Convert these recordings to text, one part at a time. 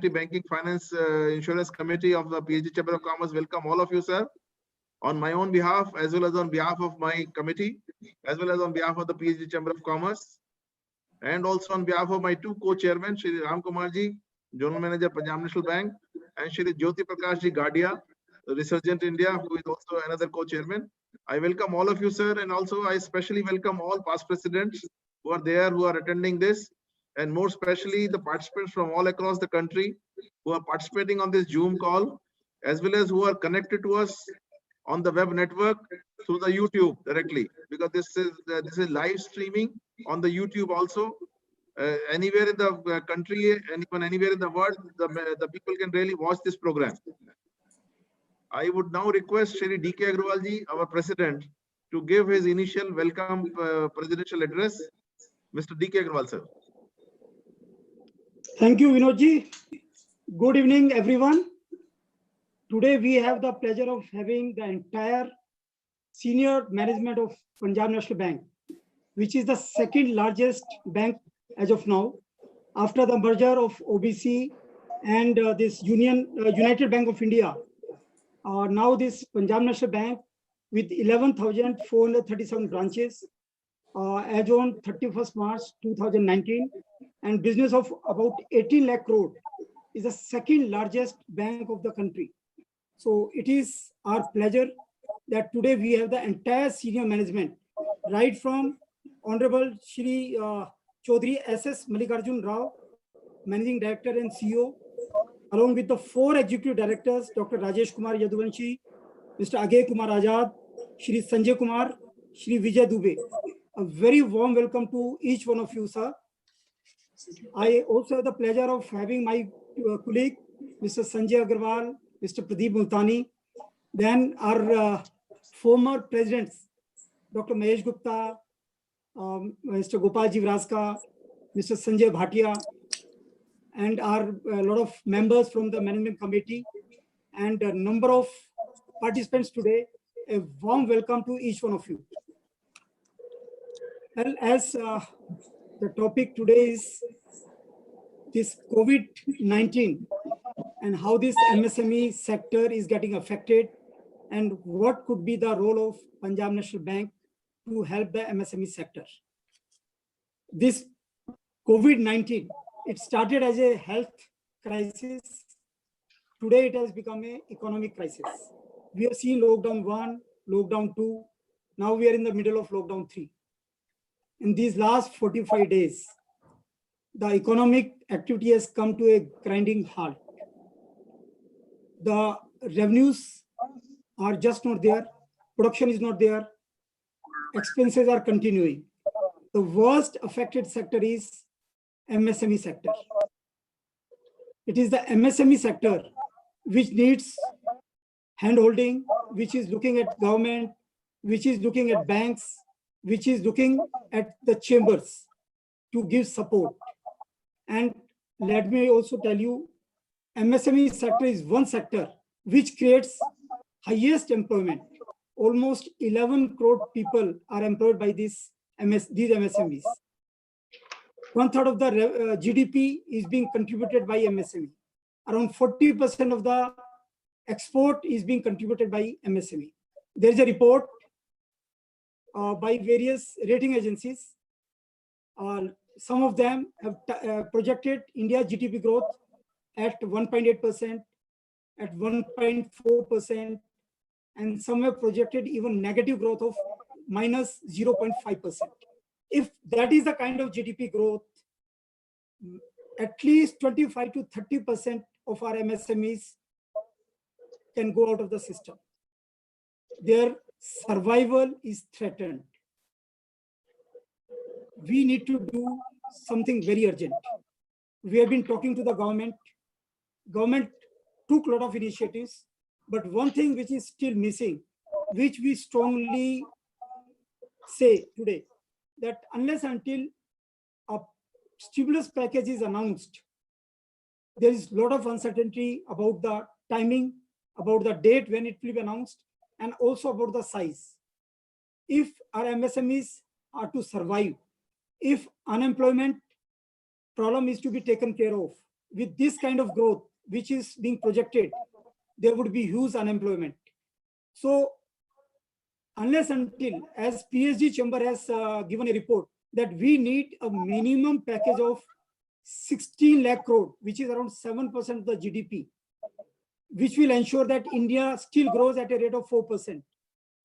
Banking, Finance, Insurance Committee of the PhD Chamber of Commerce welcome all of you, sir, on my own behalf, as well as on behalf of my committee, as well as on behalf of the PhD Chamber of Commerce, and also on behalf of my two co-chairmen, Shri Ram Kumarji, General Manager, Punjab National Bank, and Shri Jyoti Prakashji Gadia, Resurgent India, who is also another co-chairman. I welcome all of you, sir, and also I especially welcome all past presidents who are there, who are attending this, and more especially the participants from all across the country who are participating on this Zoom call, as well as who are connected to us on the web network through the YouTube directly, because this is live streaming on the YouTube also. Anywhere in the country, anyone anywhere in the world, the people can really watch this program. I would now request Shri D.K. Agrawal ji, our president, to give his initial welcome presidential address. Mr. D.K. Agrawal, sir. Thank you, Vinodji. Good evening, everyone. Today we have the pleasure of having the entire senior management of Punjab National Bank, which is the second largest bank as of now, after the merger of OBC and this United Bank of India. Now this Punjab National Bank with 11,437 branches as on 31st March 2019 and business of about 18 lakh crore is the second largest bank of the country. So it is our pleasure that today we have the entire senior management, right from Honorable Shri CH.S.S. Mallikarjuna Rao, Managing Director and CEO, along with the 4 Executive Directors, Dr. Rajesh Kumar Yaduvanshi, Mr. Agay Kumar Azad, Shri Sanjay Kumar, Shri Vijay Dubey. A very warm welcome to each one of you, sir. I also have the pleasure of having my colleague, Mr. Sanjay Agarwal, Mr. Pradeep Multani, then our former presidents, Dr. Mahesh Gupta, Mr. Gopal Jivraska, Mr. Sanjay Bhatia, and a lot of members from the management committee, and a number of participants today. A warm welcome to each one of you. Well, as the topic today is this COVID-19 and how this MSME sector is getting affected and what could be the role of Punjab National Bank to help the MSME sector. This COVID-19, it started as a health crisis. Today it has become an economic crisis. We have seen lockdown 1, lockdown 2. Now we are in the middle of lockdown 3. In these last 45 days, the economic activity has come to a grinding halt. The revenues are just not there. Production is not there. Expenses are continuing. The worst affected sector is MSME sector. It is the MSME sector which needs hand-holding, which is looking at government, which is looking at banks, which is looking at the chambers to give support. And let me also tell you, MSME sector is one sector which creates highest employment. Almost 11 crore people are employed by these MSMEs. 1/3 of the GDP is being contributed by MSME. Around 40% of the export is being contributed by MSME. There is a report by various rating agencies. Some of them have projected India's GDP growth at 1.8%, at 1.4%, and some have projected even negative growth of minus 0.5%. If that is the kind of GDP growth, at least 25 to 30% of our MSMEs can go out of the system. Their survival is threatened. We need to do something very urgent. We have been talking to the government. Government took a lot of initiatives, but one thing which is still missing, which we strongly say today, that unless until a stimulus package is announced, there is a lot of uncertainty about the timing, about the date when it will be announced, and also about the size. If our MSMEs are to survive, if unemployment problem is to be taken care of, with this kind of growth, which is being projected, there would be huge unemployment. So unless until, as PSG Chamber has given a report, that we need a minimum package of 16 lakh crore, which is around 7% of the GDP, which will ensure that India still grows at a rate of 4%.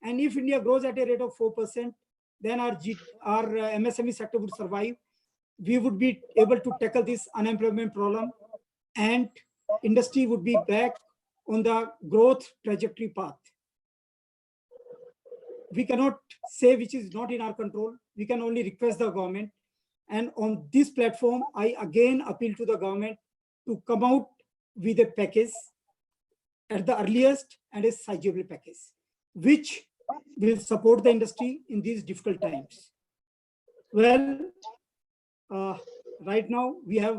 And if India grows at a rate of 4%, then our MSME sector would survive. We would be able to tackle this unemployment problem, and industry would be back on the growth trajectory path. We cannot say which is not in our control. We can only request the government. And on this platform, I again appeal to the government to come out with a package at the earliest, and a sizable package, which will support the industry in these difficult times. Well, right now we have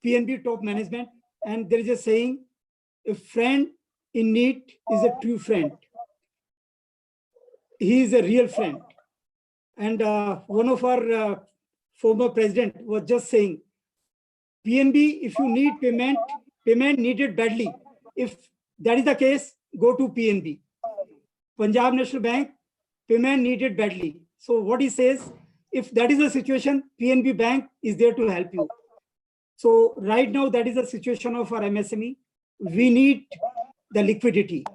PNB top management, and there is a saying, a friend in need is a true friend. He is a real friend. And one of our former president was just saying, PNB, if you need payment needed badly. If that is the case, go to PNB. Punjab National Bank, payment needed badly. So what he says, if that is the situation, PNB Bank is there to help you. So right now, that is the situation of our MSME. We need the liquidity.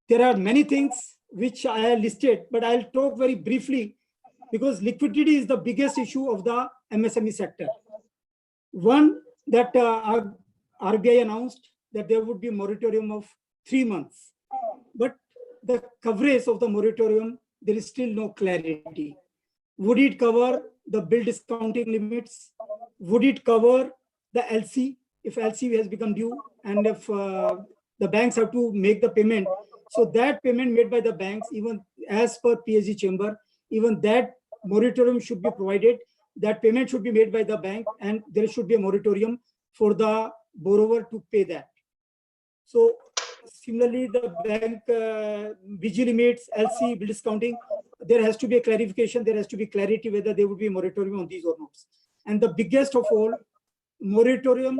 There are many things which I have listed, but I'll talk very briefly, because liquidity is the biggest issue of the MSME sector. One, that RBI announced that there would be a moratorium of 3 months. But the coverage of the moratorium, there is still no clarity. Would it cover the bill discounting limits? Would it cover the LC, if LC has become due, and if the banks have to make the payment? So that payment made by the banks, even as per PSG Chamber, even that moratorium should be provided. That payment should be made by the bank, and there should be a moratorium for the borrower to pay that. So similarly, the bank BG limits, LC, bill discounting, there has to be a clarification, there has to be clarity whether there would be a moratorium on these or not. And the biggest of all, moratorium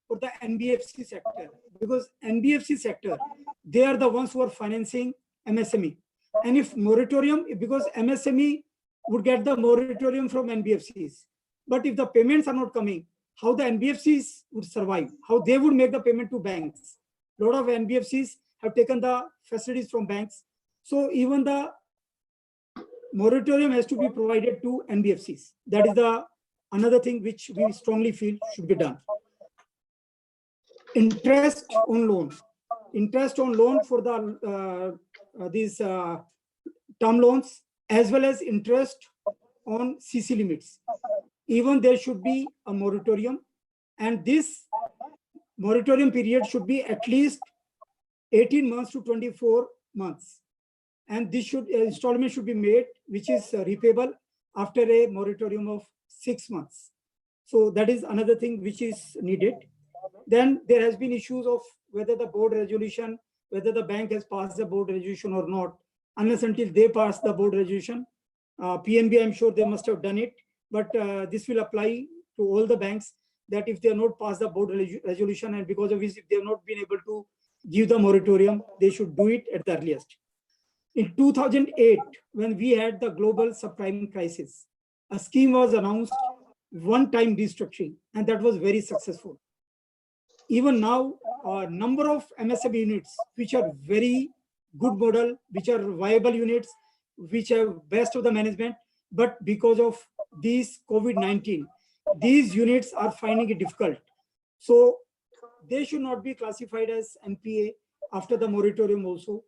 for the NBFC sector, because NBFC sector, they are the ones who are financing MSME. And if moratorium, because MSME would get the moratorium from NBFCs, but if the payments are not coming, how the NBFCs would survive, how they would make the payment to banks. A lot of NBFCs have taken the facilities from banks. So even the moratorium has to be provided to NBFCs. That is the another thing which we strongly feel should be done. Interest on loan. Interest on loan for the these term loans, as well as interest on CC limits. Even there should be a moratorium, and this moratorium period should be at least 18 months to 24 months. And this should installment should be made, which is repayable after a moratorium of 6 months. So that is another thing which is needed. Then there has been issues of whether the board resolution, whether the bank has passed the board resolution or not. Unless until they pass the board resolution, PNB, I'm sure they must have done it, but this will apply to all the banks, that if they have not passed the board resolution, and because of which if they have not been able to give the moratorium, they should do it at the earliest. In 2008, when we had the global subprime crisis, a scheme was announced, one-time restructuring, and that was very successful. Even now, a number of MSME units, which are very good model, which are viable units, which have best of the management, but because of these COVID-19, these units are finding it difficult. So they should not be classified as NPA after the moratorium also.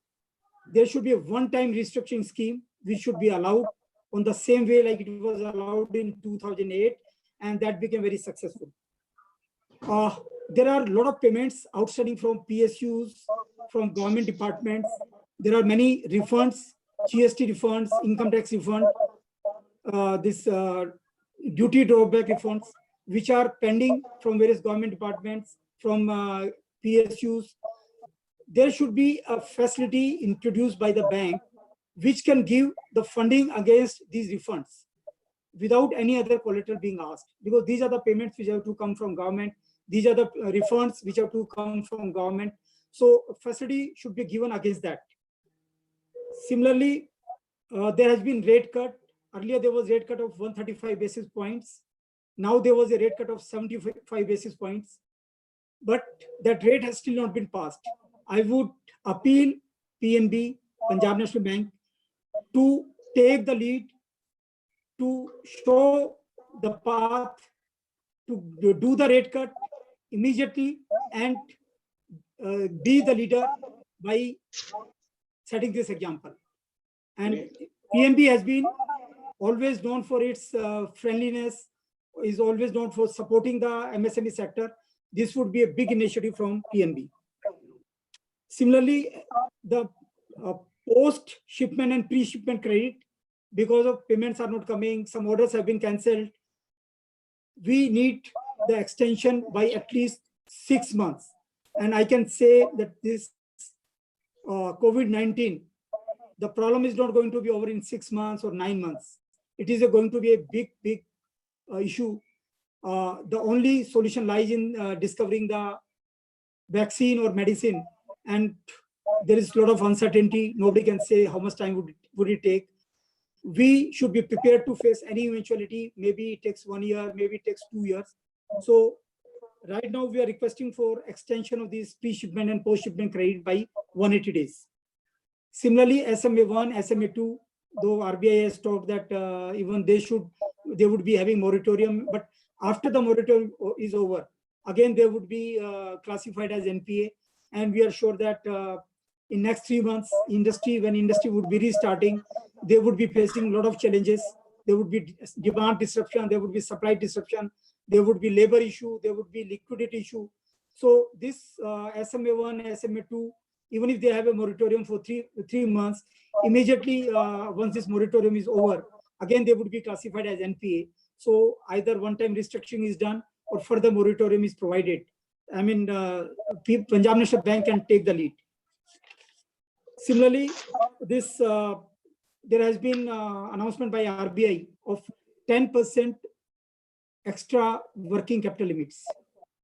There should be a one-time restructuring scheme, which should be allowed on the same way like it was allowed in 2008, and that became very successful. There are a lot of payments outstanding from PSUs, from government departments. There are many refunds, GST refunds, income tax refund, duty drawback refunds, which are pending from various government departments, from PSUs. There should be a facility introduced by the bank which can give the funding against these refunds without any other collateral being asked, because these are the payments which have to come from government. These are the refunds which have to come from government. So facility should be given against that. Similarly, there has been rate cut. Earlier there was rate cut of 135 basis points. Now there was a rate cut of 75 basis points, but that rate has still not been passed. I would appeal PNB, Punjab National Bank, to take the lead, to show the path, to do the rate cut immediately, and be the leader by setting this example. And PNB has been always known for its friendliness, is always known for supporting the MSME sector. This would be a big initiative from PNB. Similarly, the post-shipment and pre-shipment credit, because of payments are not coming, some orders have been cancelled. We need the extension by at least 6 months. And I can say that this COVID-19, the problem is not going to be over in 6 months or 9 months. It is going to be a big issue. The only solution lies in discovering the vaccine or medicine, and there is a lot of uncertainty. Nobody can say how much time would it take. We should be prepared to face any eventuality. Maybe it takes 1 year, maybe it takes 2 years. So right now we are requesting for extension of these pre-shipment and post-shipment credit by 180 days. Similarly, SMA1, SMA2, though RBI has talked that even they would be having moratorium, but after the moratorium is over, again they would be classified as NPA, and we are sure that in next 3 months, when industry would be restarting, they would be facing a lot of challenges. There would be demand disruption, there would be supply disruption, there would be labor issue, there would be liquidity issue. So this SMA1, SMA2, even if they have a moratorium for three months, immediately once this moratorium is over, again they would be classified as NPA. So either one-time restructuring is done or further moratorium is provided. I mean, Punjab National Bank can take the lead. Similarly, this there has been announcement by RBI of 10% extra working capital limits.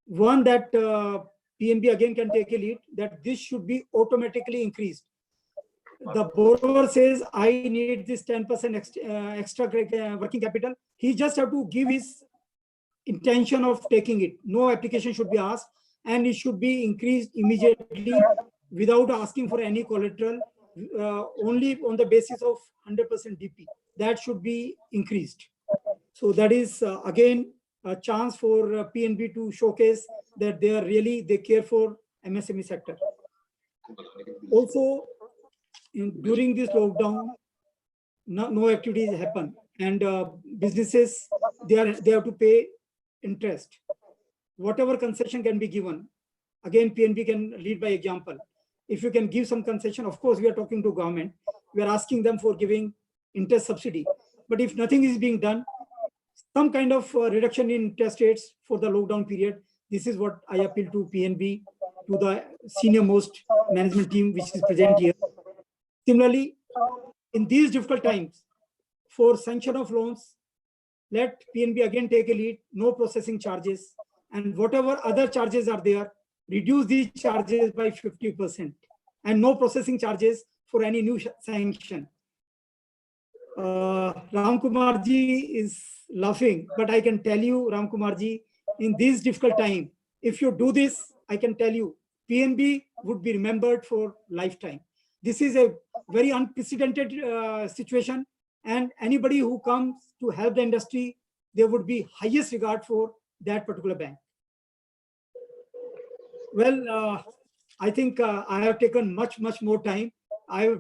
One that PNB again can take a lead, that this should be automatically increased. The borrower says, I need this 10% extra working capital. He just have to give his intention of taking it. No application should be asked, and it should be increased immediately without asking for any collateral, only on the basis of 100% DP. That should be increased. So that is again a chance for PNB to showcase that they care for MSME sector. Also, during this lockdown, no activities happen, and businesses they have to pay interest. Whatever concession can be given, again PNB can lead by example. If you can give some concession, of course we are talking to government, we are asking them for giving interest subsidy. But if nothing is being done, some kind of reduction in interest rates for the lockdown period. This is what I appeal to PNB, to the senior most management team which is present here. Similarly, in these difficult times, for sanction of loans, let PNB again take a lead, no processing charges, and whatever other charges are there, reduce these charges by 50%, and no processing charges for any new sanction. Ram Kumar ji is laughing, but I can tell you, Ram Kumar ji, in this difficult time, if you do this, I can tell you, PNB would be remembered for lifetime. This is a very unprecedented situation, and anybody who comes to help the industry, there would be highest regard for that particular bank. Well, I think I have taken much more time. I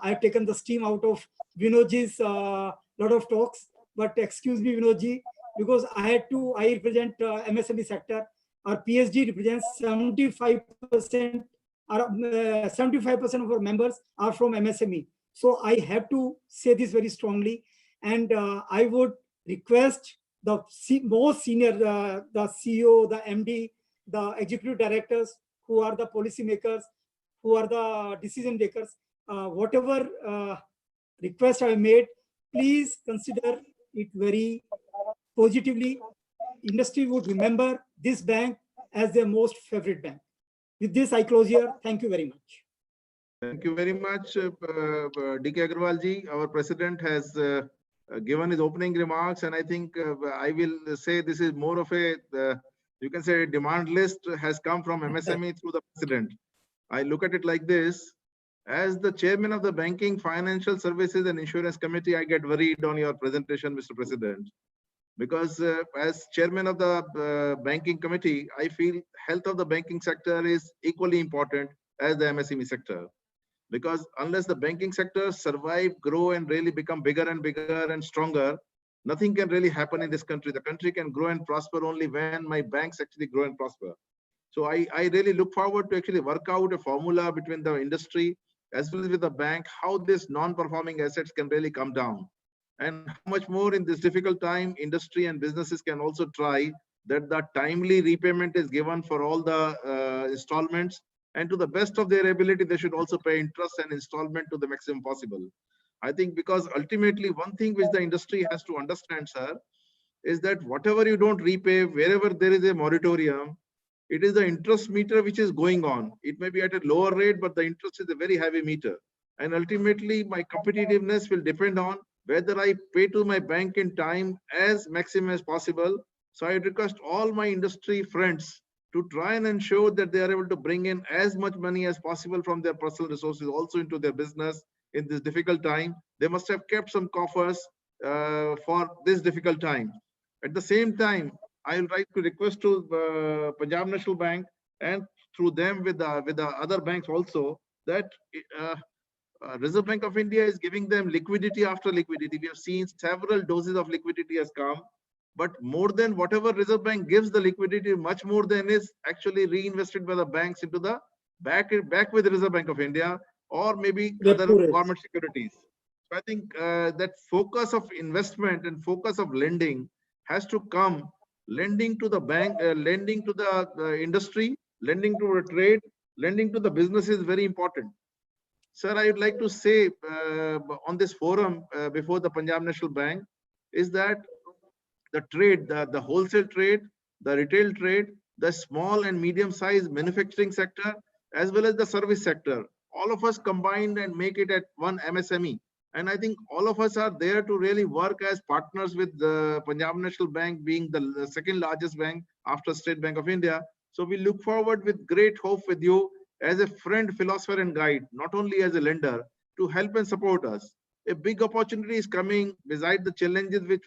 have taken the steam out of Vinodji's lot of talks, but excuse me, Vinodji, because I represent MSME sector. Our PSG represents 75%. 75% of our members are from MSME. So I have to say this very strongly, and I would request the most senior, the CEO, the MD, the executive directors, who are the policy makers, who are the decision makers, whatever request I made, please consider it very positively. Industry would remember this bank as their most favorite bank. With this, I close here. Thank you very much. Thank you very much, DK Agarwal ji. Our president has given his opening remarks, and I think I will say this is more of a, you can say, a demand list has come from MSME through the president. I look at it like this. As the chairman of the Banking, Financial Services and Insurance Committee, I get worried on your presentation, Mr. President, because as chairman of the Banking Committee, I feel health of the banking sector is equally important as the MSME sector. Because unless the banking sector survive, grow, and really become bigger and bigger and stronger, nothing can really happen in this country. The country can grow and prosper only when my banks actually grow and prosper. So I really look forward to actually work out a formula between the industry as well as with the bank, how this non-performing assets can really come down. And how much more in this difficult time, industry and businesses can also try that the timely repayment is given for all the installments, and to the best of their ability, they should also pay interest and installment to the maximum possible. I think because ultimately one thing which the industry has to understand, sir, is that whatever you don't repay, wherever there is a moratorium, it is the interest meter which is going on. It may be at a lower rate, but the interest is a very heavy meter. And ultimately, my competitiveness will depend on whether I pay to my bank in time as maximum as possible. So I request all my industry friends to try and ensure that they are able to bring in as much money as possible from their personal resources also into their business in this difficult time. They must have kept some coffers for this difficult time. At the same time, I would like to request to Punjab National Bank and through them with the other banks also that Reserve Bank of India is giving them liquidity after liquidity. We have seen several doses of liquidity has come, but more than whatever Reserve Bank gives the liquidity, much more than is actually reinvested by the banks into the back with the Reserve Bank of India or maybe other government securities. So I think that focus of investment and focus of lending has to come. Lending to the bank, lending to the industry, lending to the trade, lending to the business is very important. Sir, I would like to say on this forum before the Punjab National Bank is that the trade, the wholesale trade, the retail trade, the small and medium-sized manufacturing sector, as well as the service sector, all of us combined and make it at one MSME. And I think all of us are there to really work as partners with the Punjab National Bank being the second largest bank after State Bank of India. So we look forward with great hope with you as a friend, philosopher and guide, not only as a lender, to help and support us. A big opportunity is coming beside the challenges which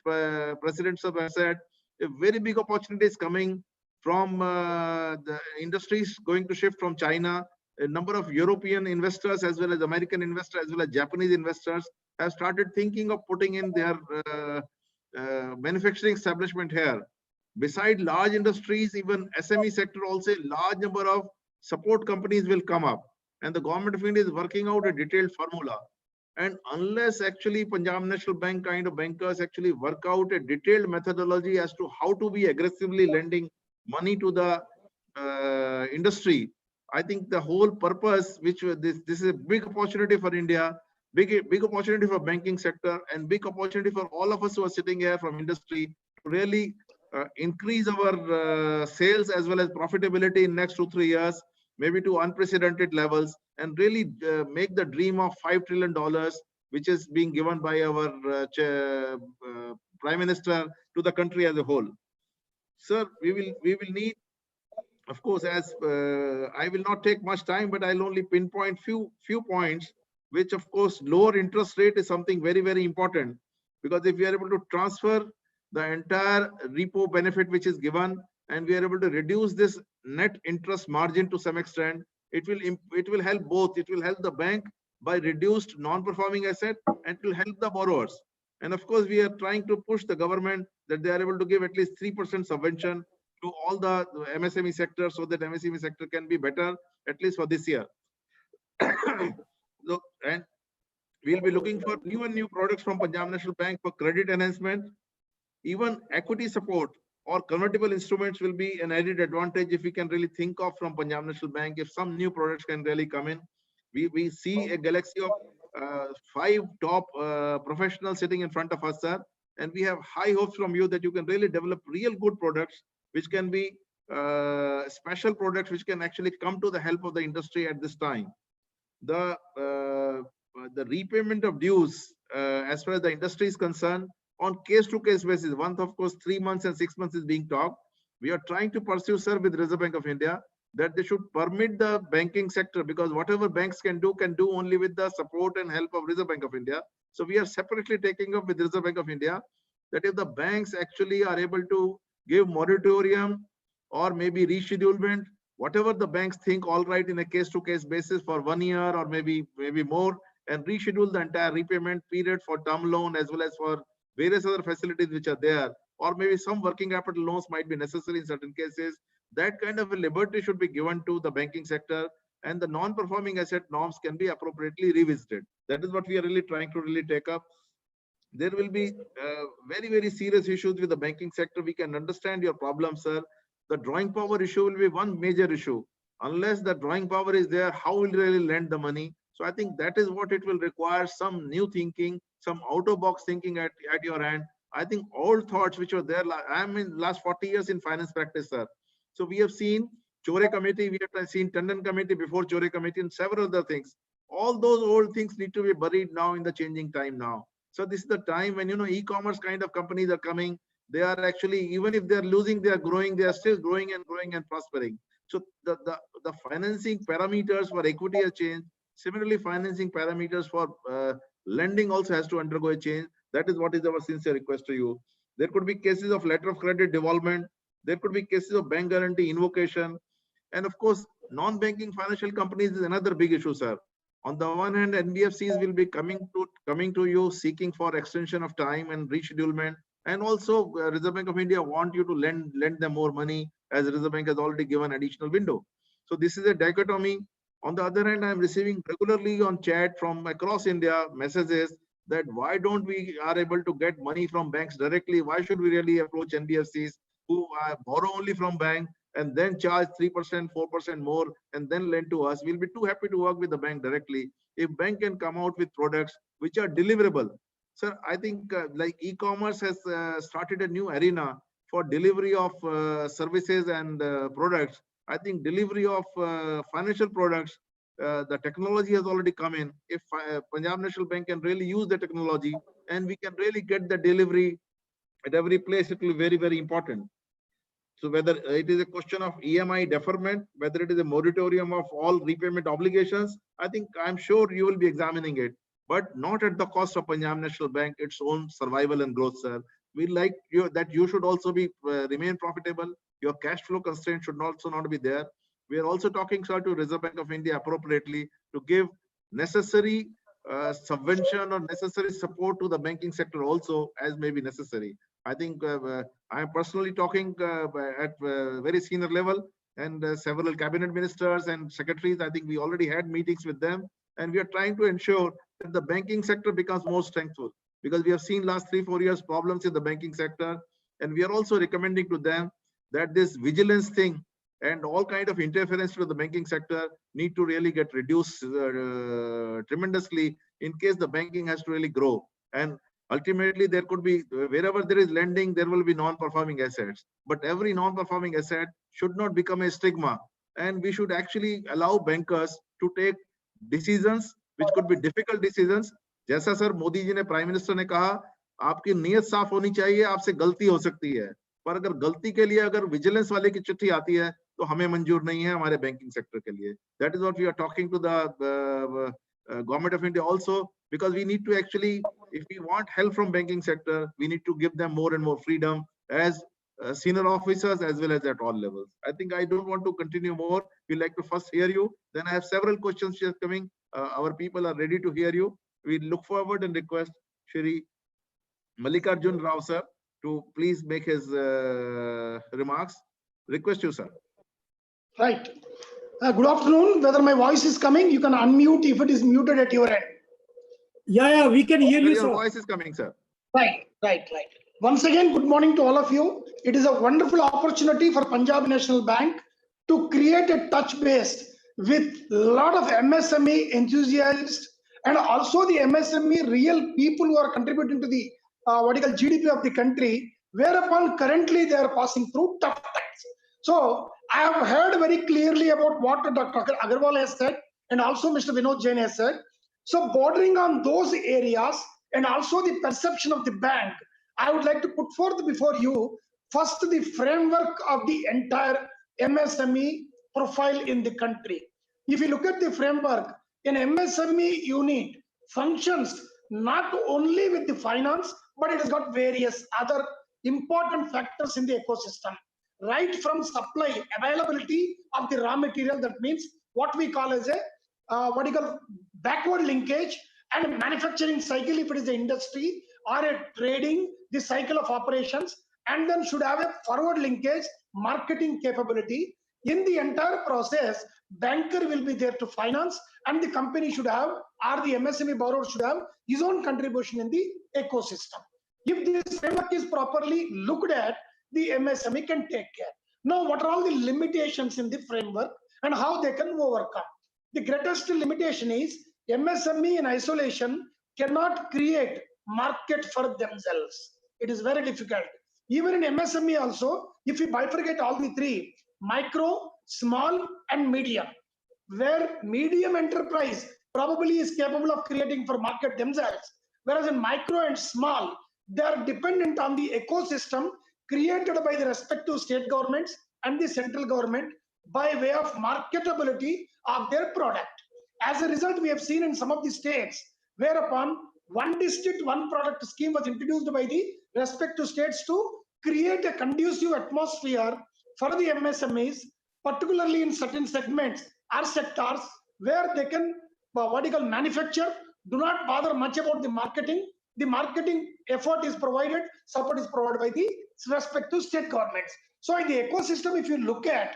presidents have said. A very big opportunity is coming from the industries going to shift from China. A number of European investors as well as American investors as well as Japanese investors have started thinking of putting in their manufacturing establishment here. Beside large industries, even SME sector also, large number of support companies will come up. And the government of India is working out a detailed formula. And unless actually Punjab National Bank kind of bankers actually work out a detailed methodology as to how to be aggressively lending money to the industry, I think the whole purpose, which this is a big opportunity for India, big opportunity for banking sector, and big opportunity for all of us who are sitting here from industry to really increase our sales as well as profitability in next 2-3 years, maybe to unprecedented levels, and really make the dream of $5 trillion, which is being given by our Prime Minister to the country as a whole. Sir, we will need, of course, as I will not take much time, but I'll only pinpoint few points, which of course lower interest rate is something very, very important, because if we are able to transfer the entire repo benefit which is given and we are able to reduce this net interest margin to some extent, it will help both. It will help the bank by reduced non-performing asset and it will help the borrowers. And of course, we are trying to push the government that they are able to give at least 3% subvention to all the MSME sector so that MSME sector can be better, at least for this year. So, and we'll be looking for new products from Punjab National Bank for credit enhancement. Even equity support or convertible instruments will be an added advantage if we can really think of from Punjab National Bank, if some new products can really come in. We see a galaxy of 5 top professionals sitting in front of us, sir, and we have high hopes from you that you can really develop real good products which can be special products which can actually come to the help of the industry at this time. The repayment of dues, as far as the industry is concerned, on case-to-case basis. One, of course, 3 months and 6 months is being talked. We are trying to pursue, sir, with Reserve Bank of India, that they should permit the banking sector, because whatever banks can do only with the support and help of Reserve Bank of India. So we are separately taking up with Reserve Bank of India that if the banks actually are able to give moratorium or maybe reschedulement, whatever the banks think all right in a case-to-case basis for 1 year or maybe more, and reschedule the entire repayment period for term loan as well as for various other facilities which are there, or maybe some working capital loans might be necessary in certain cases. That kind of a liberty should be given to the banking sector, and the non-performing asset norms can be appropriately revisited. That is what we are really trying to take up. There will be very, very serious issues with the banking sector. We can understand your problem, sir. The drawing power issue will be one major issue. Unless the drawing power is there, how will you really lend the money? So I think that is what it will require, some new thinking, some out-of-box thinking at your end. I think old thoughts which were there, I'm in last 40 years in finance practice, sir. So we have seen Chore committee, we have seen Tandon committee before Chore committee, and several other things. All those old things need to be buried now in the changing time now. So this is the time when, e-commerce kind of companies are coming. They are actually, even if they're losing, they are growing, they are still growing and prospering. So the financing parameters for equity have changed. Similarly, financing parameters for lending also has to undergo a change. That is what is our sincere request to you. There could be cases of letter of credit development. There could be cases of bank guarantee invocation. And of course, non-banking financial companies is another big issue, sir. On the one hand, NBFCs will be coming to you seeking for extension of time and reschedulement. And also Reserve Bank of India want you to lend them more money, as Reserve Bank has already given additional window. So this is a dichotomy. On the other hand, I'm receiving regularly on chat from across India messages that why don't we are able to get money from banks directly? Why should we really approach NBFCs who borrow only from bank and then charge 3%, 4% more and then lend to us? We'll be too happy to work with the bank directly. If bank can come out with products which are deliverable. Sir, I think like e-commerce has started a new arena for delivery of services and products. I think delivery of financial products, the technology has already come in. If Punjab National Bank can really use the technology and we can really get the delivery at every place, it will be very, very important. So whether it is a question of EMI deferment, whether it is a moratorium of all repayment obligations, I think I'm sure you will be examining it, but not at the cost of Punjab National Bank, its own survival and growth, sir. We like you that you should also be remain profitable. Your cash flow constraint should also not be there. We are also talking, sir, to Reserve Bank of India appropriately to give necessary subvention or necessary support to the banking sector also as may be necessary. I think I am personally talking at very senior level, and several cabinet ministers and secretaries. I think we already had meetings with them, and we are trying to ensure that the banking sector becomes more strengthful, because we have seen last 3-4 years problems in the banking sector, and we are also recommending to them that this vigilance thing and all kind of interference to the banking sector need to really get reduced tremendously in case the banking has to really grow. And ultimately, there could be, wherever there is lending, there will be non-performing assets. But every non-performing asset should not become a stigma. And we should actually allow bankers to take decisions, which could be difficult decisions. जैसा sir Modi ji ने, prime minister ने कहा, आपकी नीयत साफ होनी चाहिए, आपसे गलती हो सकती है, पर अगर गलती के लिए अगर विजिलेंस वाले की चिट्ठी आती है, तो हमें मंजूर नहीं है हमारे बैंकिंग सेक्टर के लिए. That is what we are talking to the government of India also, because we need to actually, if we want help from banking sector, we need to give them more and more freedom as senior officers as well as at all levels. I think I don't want to continue more. We like to first hear you. Then I have several questions just coming. Our people are ready to hear you. We look forward and request Shri Mallikarjuna Rao sir to please make his remarks. Request you, sir. Right. Good afternoon. Whether my voice is coming, you can unmute if it is muted at your end. Yeah, we can hear you, Your sir. voice is coming, sir. Right. Once again, good morning to all of you. It is a wonderful opportunity for Punjab National Bank to create a touch base with a lot of MSME enthusiasts and also the MSME real people who are contributing to the GDP of the country, whereupon currently they are passing through tough times. So I have heard very clearly about what Dr. Agarwal has said and also Mr. Vinod Jain has said. So bordering on those areas and also the perception of the bank, I would like to put forth before you first the framework of the entire MSME profile in the country. If you look at the framework, an MSME unit functions not only with the finance, but it has got various other important factors in the ecosystem, right from supply availability of the raw material, that means what we call as a what you call backward linkage, and manufacturing cycle if it is the industry, or a trading, the cycle of operations, and then should have a forward linkage marketing capability. In the entire process, banker will be there to finance, and the company should have, or the MSME borrower should have his own contribution in the ecosystem. If this framework is properly looked at, the MSME can take care. Now, what are all the limitations in the framework and how they can overcome? The greatest limitation is MSME in isolation cannot create market for themselves. It is very difficult. Even in MSME also, if we bifurcate all the three, micro, small, and medium, where medium enterprise probably is capable of creating for market themselves, whereas in micro and small, they are dependent on the ecosystem created by the respective state governments and the central government by way of marketability of their product. As a result, we have seen in some of the states whereupon one district, one product scheme was introduced by the respective states to create a conducive atmosphere for the MSMEs, particularly in certain segments or sectors where they can, what you call, manufacture, do not bother much about the marketing. The marketing effort is provided, support is provided by the respective state governments. So in the ecosystem, if you look at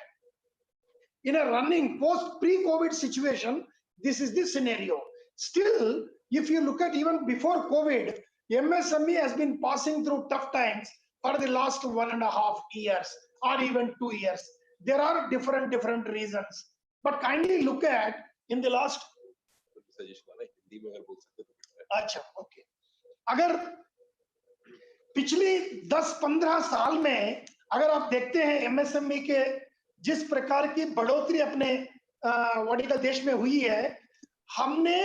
in a running post pre-COVID situation, this is the scenario. Still, if you look at even before COVID, MSME has been passing through tough times for the last 1.5 years or even 2 years. There are different reasons, but kindly look at in the last. अच्छा, okay. अगर पिछली 10-15 साल में अगर आप देखते हैं MSME के जिस प्रकार की बढ़ोतरी अपने वाडिका देश में हुई है, हमने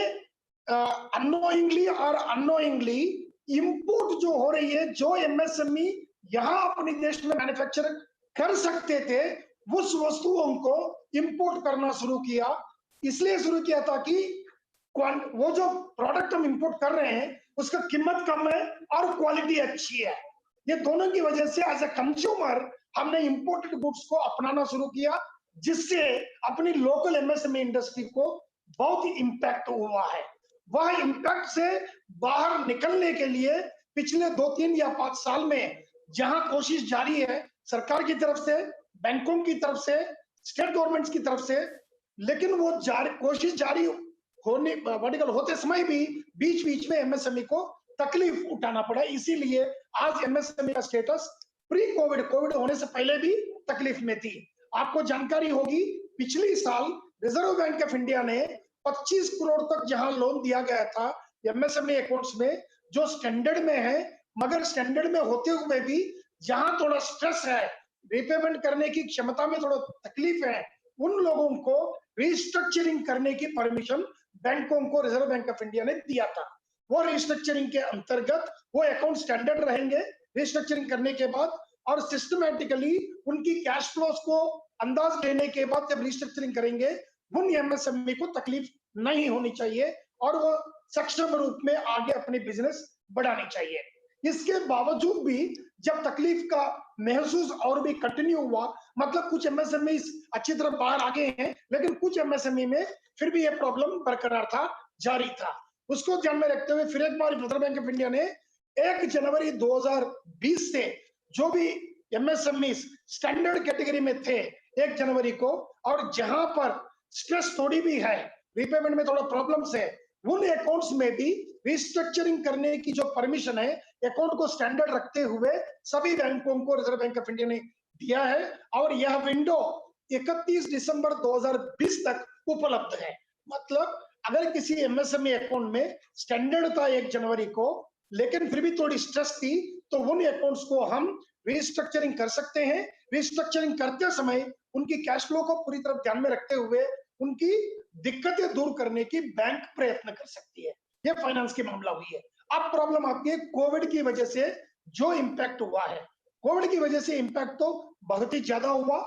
अननोइंगली और अननोइंगली इंपोर्ट जो हो रही है, जो एमएसएमई यहाँ अपने देश में मैन्युफैक्चर कर सकते थे, उस वस्तुओं को इंपोर्ट करना शुरू किया। इसलिए शुरू किया था कि वो जो प्रोडक्ट हम इंपोर्ट कर रहे हैं उसका कीमत कम है और क्वालिटी अच्छी है। ये दोनों की वजह से एज ए कंज्यूमर हमने इंपोर्टेड गुड्स को अपनाना शुरू किया, जिससे अपनी लोकल एमएसएमई इंडस्ट्री को बहुत इंपैक्ट हुआ है। वह इंपैक्ट से बाहर निकलने के लिए पिछले 2-3 या 5 साल में जहां कोशिश जारी है सरकार की तरफ से, बैंकों की तरफ से, स्टेट गवर्नमेंट्स की तरफ से, लेकिन वो कोशिश जारी होते समय भी बीच में एमएसएमई को तकलीफ उठाना पड़ा। इसीलिए आज एमएसएमई का स्टेटस प्री कोविड होने से पहले भी तकलीफ में थी। आपको जानकारी होगी पिछली साल रिजर्व बैंक ऑफ इंडिया ने 25 करोड़ तक जहां लोन दिया गया था एमएसएमई अकाउंट्स में, जो स्टैंडर्ड में है, मगर स्टैंडर्ड में होते हुए भी जहां थोड़ा स्ट्रेस है, रिपेमेंट करने की क्षमता में थोड़ा तकलीफ है, उन लोगों को रिस्ट्रक्चरिंग करने की परमिशन बैंकों को रिजर्व बैंक ऑफ इंडिया ने दिया था। वो रिस्ट्रक्चरिंग के अंतर्गत वो अकाउंट स्टैंडर्ड रहेंगे रिस्ट्रक्चरिंग करने के बाद, और सिस्टमैटिकली उनकी कैश फ्लोस को अंदाज लेने के बाद जब रिस्ट्रक्चरिंग करेंगे, उन एमएसएमई को तकलीफ नहीं होनी चाहिए और वो सक्षम रूप में आगे अपनी बिजनेस बढ़ानी चाहिए। इसके बावजूद भी जब तकलीफ का महसूस और भी कंटिन्यू हुआ, मतलब कुछ एमएसएमई अच्छी तरह बाहर आ गए हैं, लेकिन कुछ एमएसएमई में फिर भी ये प्रॉब्लम बरकरार था, जारी था। उसको ध्यान में रखते हुए फिर एक बार रिजर्व बैंक ऑफ इंडिया ने 1 जनवरी 2020 से जो भी एमएसएमई स्टैंडर्ड कैटेगरी में थे 1 जनवरी को, और जहां पर स्ट्रेस थोड़ी भी है, रिपेमेंट में थोड़ा प्रॉब्लम्स है, उन अकाउंट्स में भी रिस्ट्रक्चरिंग करने की जो परमिशन है अकाउंट को स्टैंडर्ड रखते हुए सभी बैंकों को रिजर्व बैंक ऑफ इंडिया ने दिया है, और यह विंडो 31 दिसंबर 2020 तक उपलब्ध है। मतलब अगर किसी एमएसएमई अकाउंट में स्टैंडर्ड था 1 जनवरी को, लेकिन फिर भी थोड़ी स्ट्रेस थी, तो उन अकाउंट्स को हम रिस्ट्रक्चरिंग कर सकते हैं, रिस्ट्रक्चरिंग करते समय उनकी कैश फ्लो को पूरी तरह ध्यान में रखते हुए उनकी दिक्कतें दूर करने की बैंक प्रयत्न कर सकती है। ये फाइनेंस की मामला हुई है। अब प्रॉब्लम आती है कोविड की वजह से जो इम्पैक्ट हुआ है। कोविड की वजह से इम्पैक्ट तो बहुत ही ज्यादा हुआ,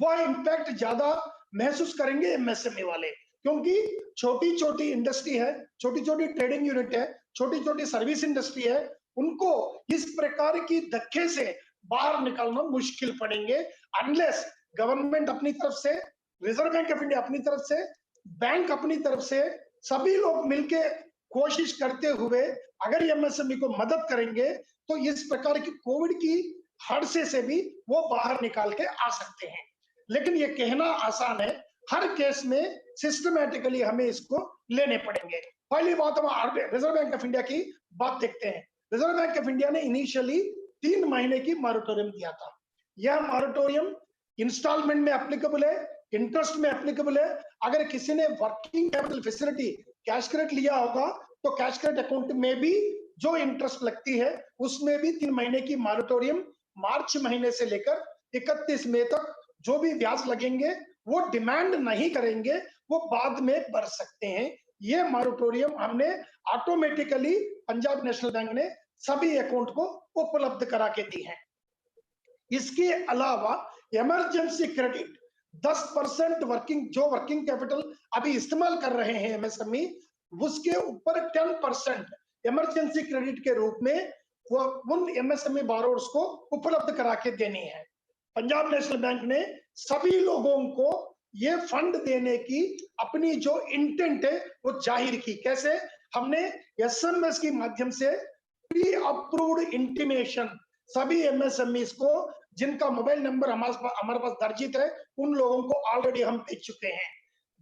वह इम्पैक्ट ज्यादा महसूस करेंगे एमएसएमई वाले, क्योंकि छोटी छोटी इंडस्ट्री है, छोटी छोटी ट्रेडिंग यूनिट है, छोटी छोटी सर्विस इंडस्ट्री है, उनको इस प्रकार की धक्के से बाहर निकलना मुश्किल पड़ेंगे अनलेस गवर्नमेंट अपनी तरफ से, रिजर्व बैंक ऑफ इंडिया अपनी तरफ से, बैंक अपनी तरफ से, सभी लोग मिलके कोशिश करते हुए अगर एमएसएमई को मदद करेंगे तो इस प्रकार की कोविड की हड़से से भी वो बाहर निकाल के आ सकते हैं। लेकिन ये कहना आसान है, हर केस में सिस्टमैटिकली हमें इसको लेने पड़ेंगे। पहली बात हम रिजर्व बैंक ऑफ इंडिया की बात देखते हैं। रिजर्व बैंक ऑफ इंडिया ने इनिशियली 3 महीने की मॉरेटोरियम दिया था। यह मॉरेटोरियम इंस्टॉलमेंट में एप्लीकेबल है, इंटरेस्ट में एप्लीकेबल है। अगर किसी ने working capital facility cash credit लिया होगा तो कैश क्रेडिट अकाउंट में भी जो इंटरेस्ट लगती है उसमें भी 3 महीने की मॉरेटोरियम, मार्च महीने से लेकर 31 मई तक जो भी ब्याज लगेंगे वो डिमांड नहीं करेंगे, वो बाद में भर सकते हैं। ये मॉरेटोरियम हमने ऑटोमेटिकली पंजाब नेशनल बैंक ने सभी अकाउंट को उपलब्ध करा के दी है। इसके अलावा इमरजेंसी क्रेडिट 10% वर्किंग कैपिटल अभी इस्तेमाल कर रहे हैं एमएसएमई, उसके ऊपर 10% इमरजेंसी क्रेडिट के रूप में वो उन एमएसएमई बोरोवर्स को उपलब्ध करा के देनी है। पंजाब नेशनल बैंक ने सभी लोगों को ये फंड देने की अपनी जो इंटेंट है वो जाहिर की। कैसे? हमने एसएमएस के माध्यम से प्री अप्रूव्ड इंटीमेशन सभी एमएसएमईज को जिनका मोबाइल नंबर हमारे पास दर्जित है उन लोगों को ऑलरेडी हम भेज चुके हैं।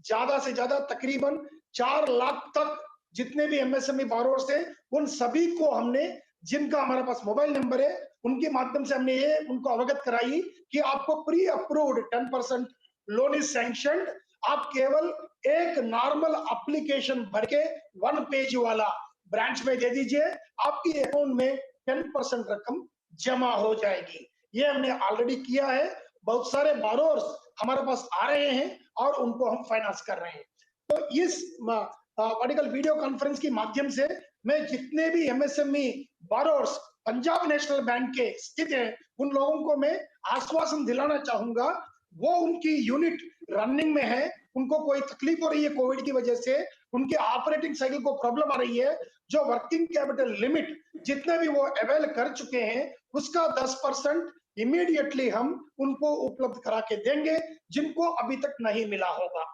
ज्यादा से ज्यादा तकरीबन 4 लाख तक जितने भी एमएसएमई बोरोवर्स हैं उन सभी को हमने, जिनका हमारे पास मोबाइल नंबर है, उनके माध्यम से हमने ये उनको अवगत कराई कि आपको pre approved 10% loan is sanctioned. आप केवल एक नॉर्मल एप्लीकेशन भर के 1 पेज वाला ब्रांच में दे दीजिए, आपकी अकाउंट में 10% रकम जमा हो जाएगी। ये हमने ऑलरेडी किया है। बहुत सारे बोरोवर्स हमारे पास आ रहे हैं और उनको हम फाइनेंस कर रहे हैं। तो इस वर्टिकल वीडियो कॉन्फ्रेंस के माध्यम से मैं जितने भी MSME borrowers Punjab national bank के स्थित हैं उन लोगों को मैं आश्वासन दिलाना चाहूंगा, वो उनकी यूनिट रनिंग में है, उनको कोई तकलीफ हो रही है कोविड की वजह से, उनके ऑपरेटिंग साइकिल को प्रॉब्लम आ रही है, जो वर्किंग कैपिटल लिमिट जितने भी वो अवेल कर चुके हैं उसका 10% इमीडिएटली हम उनको उपलब्ध करा के देंगे जिनको अभी तक नहीं मिला होगा।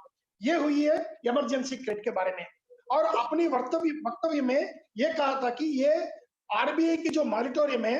ये हुई है इमरजेंसी क्रेडिट के बारे में। और अपनी वक्तव्य में ये कहा था कि ये आरबीआई की जो मॉनिटोरियम है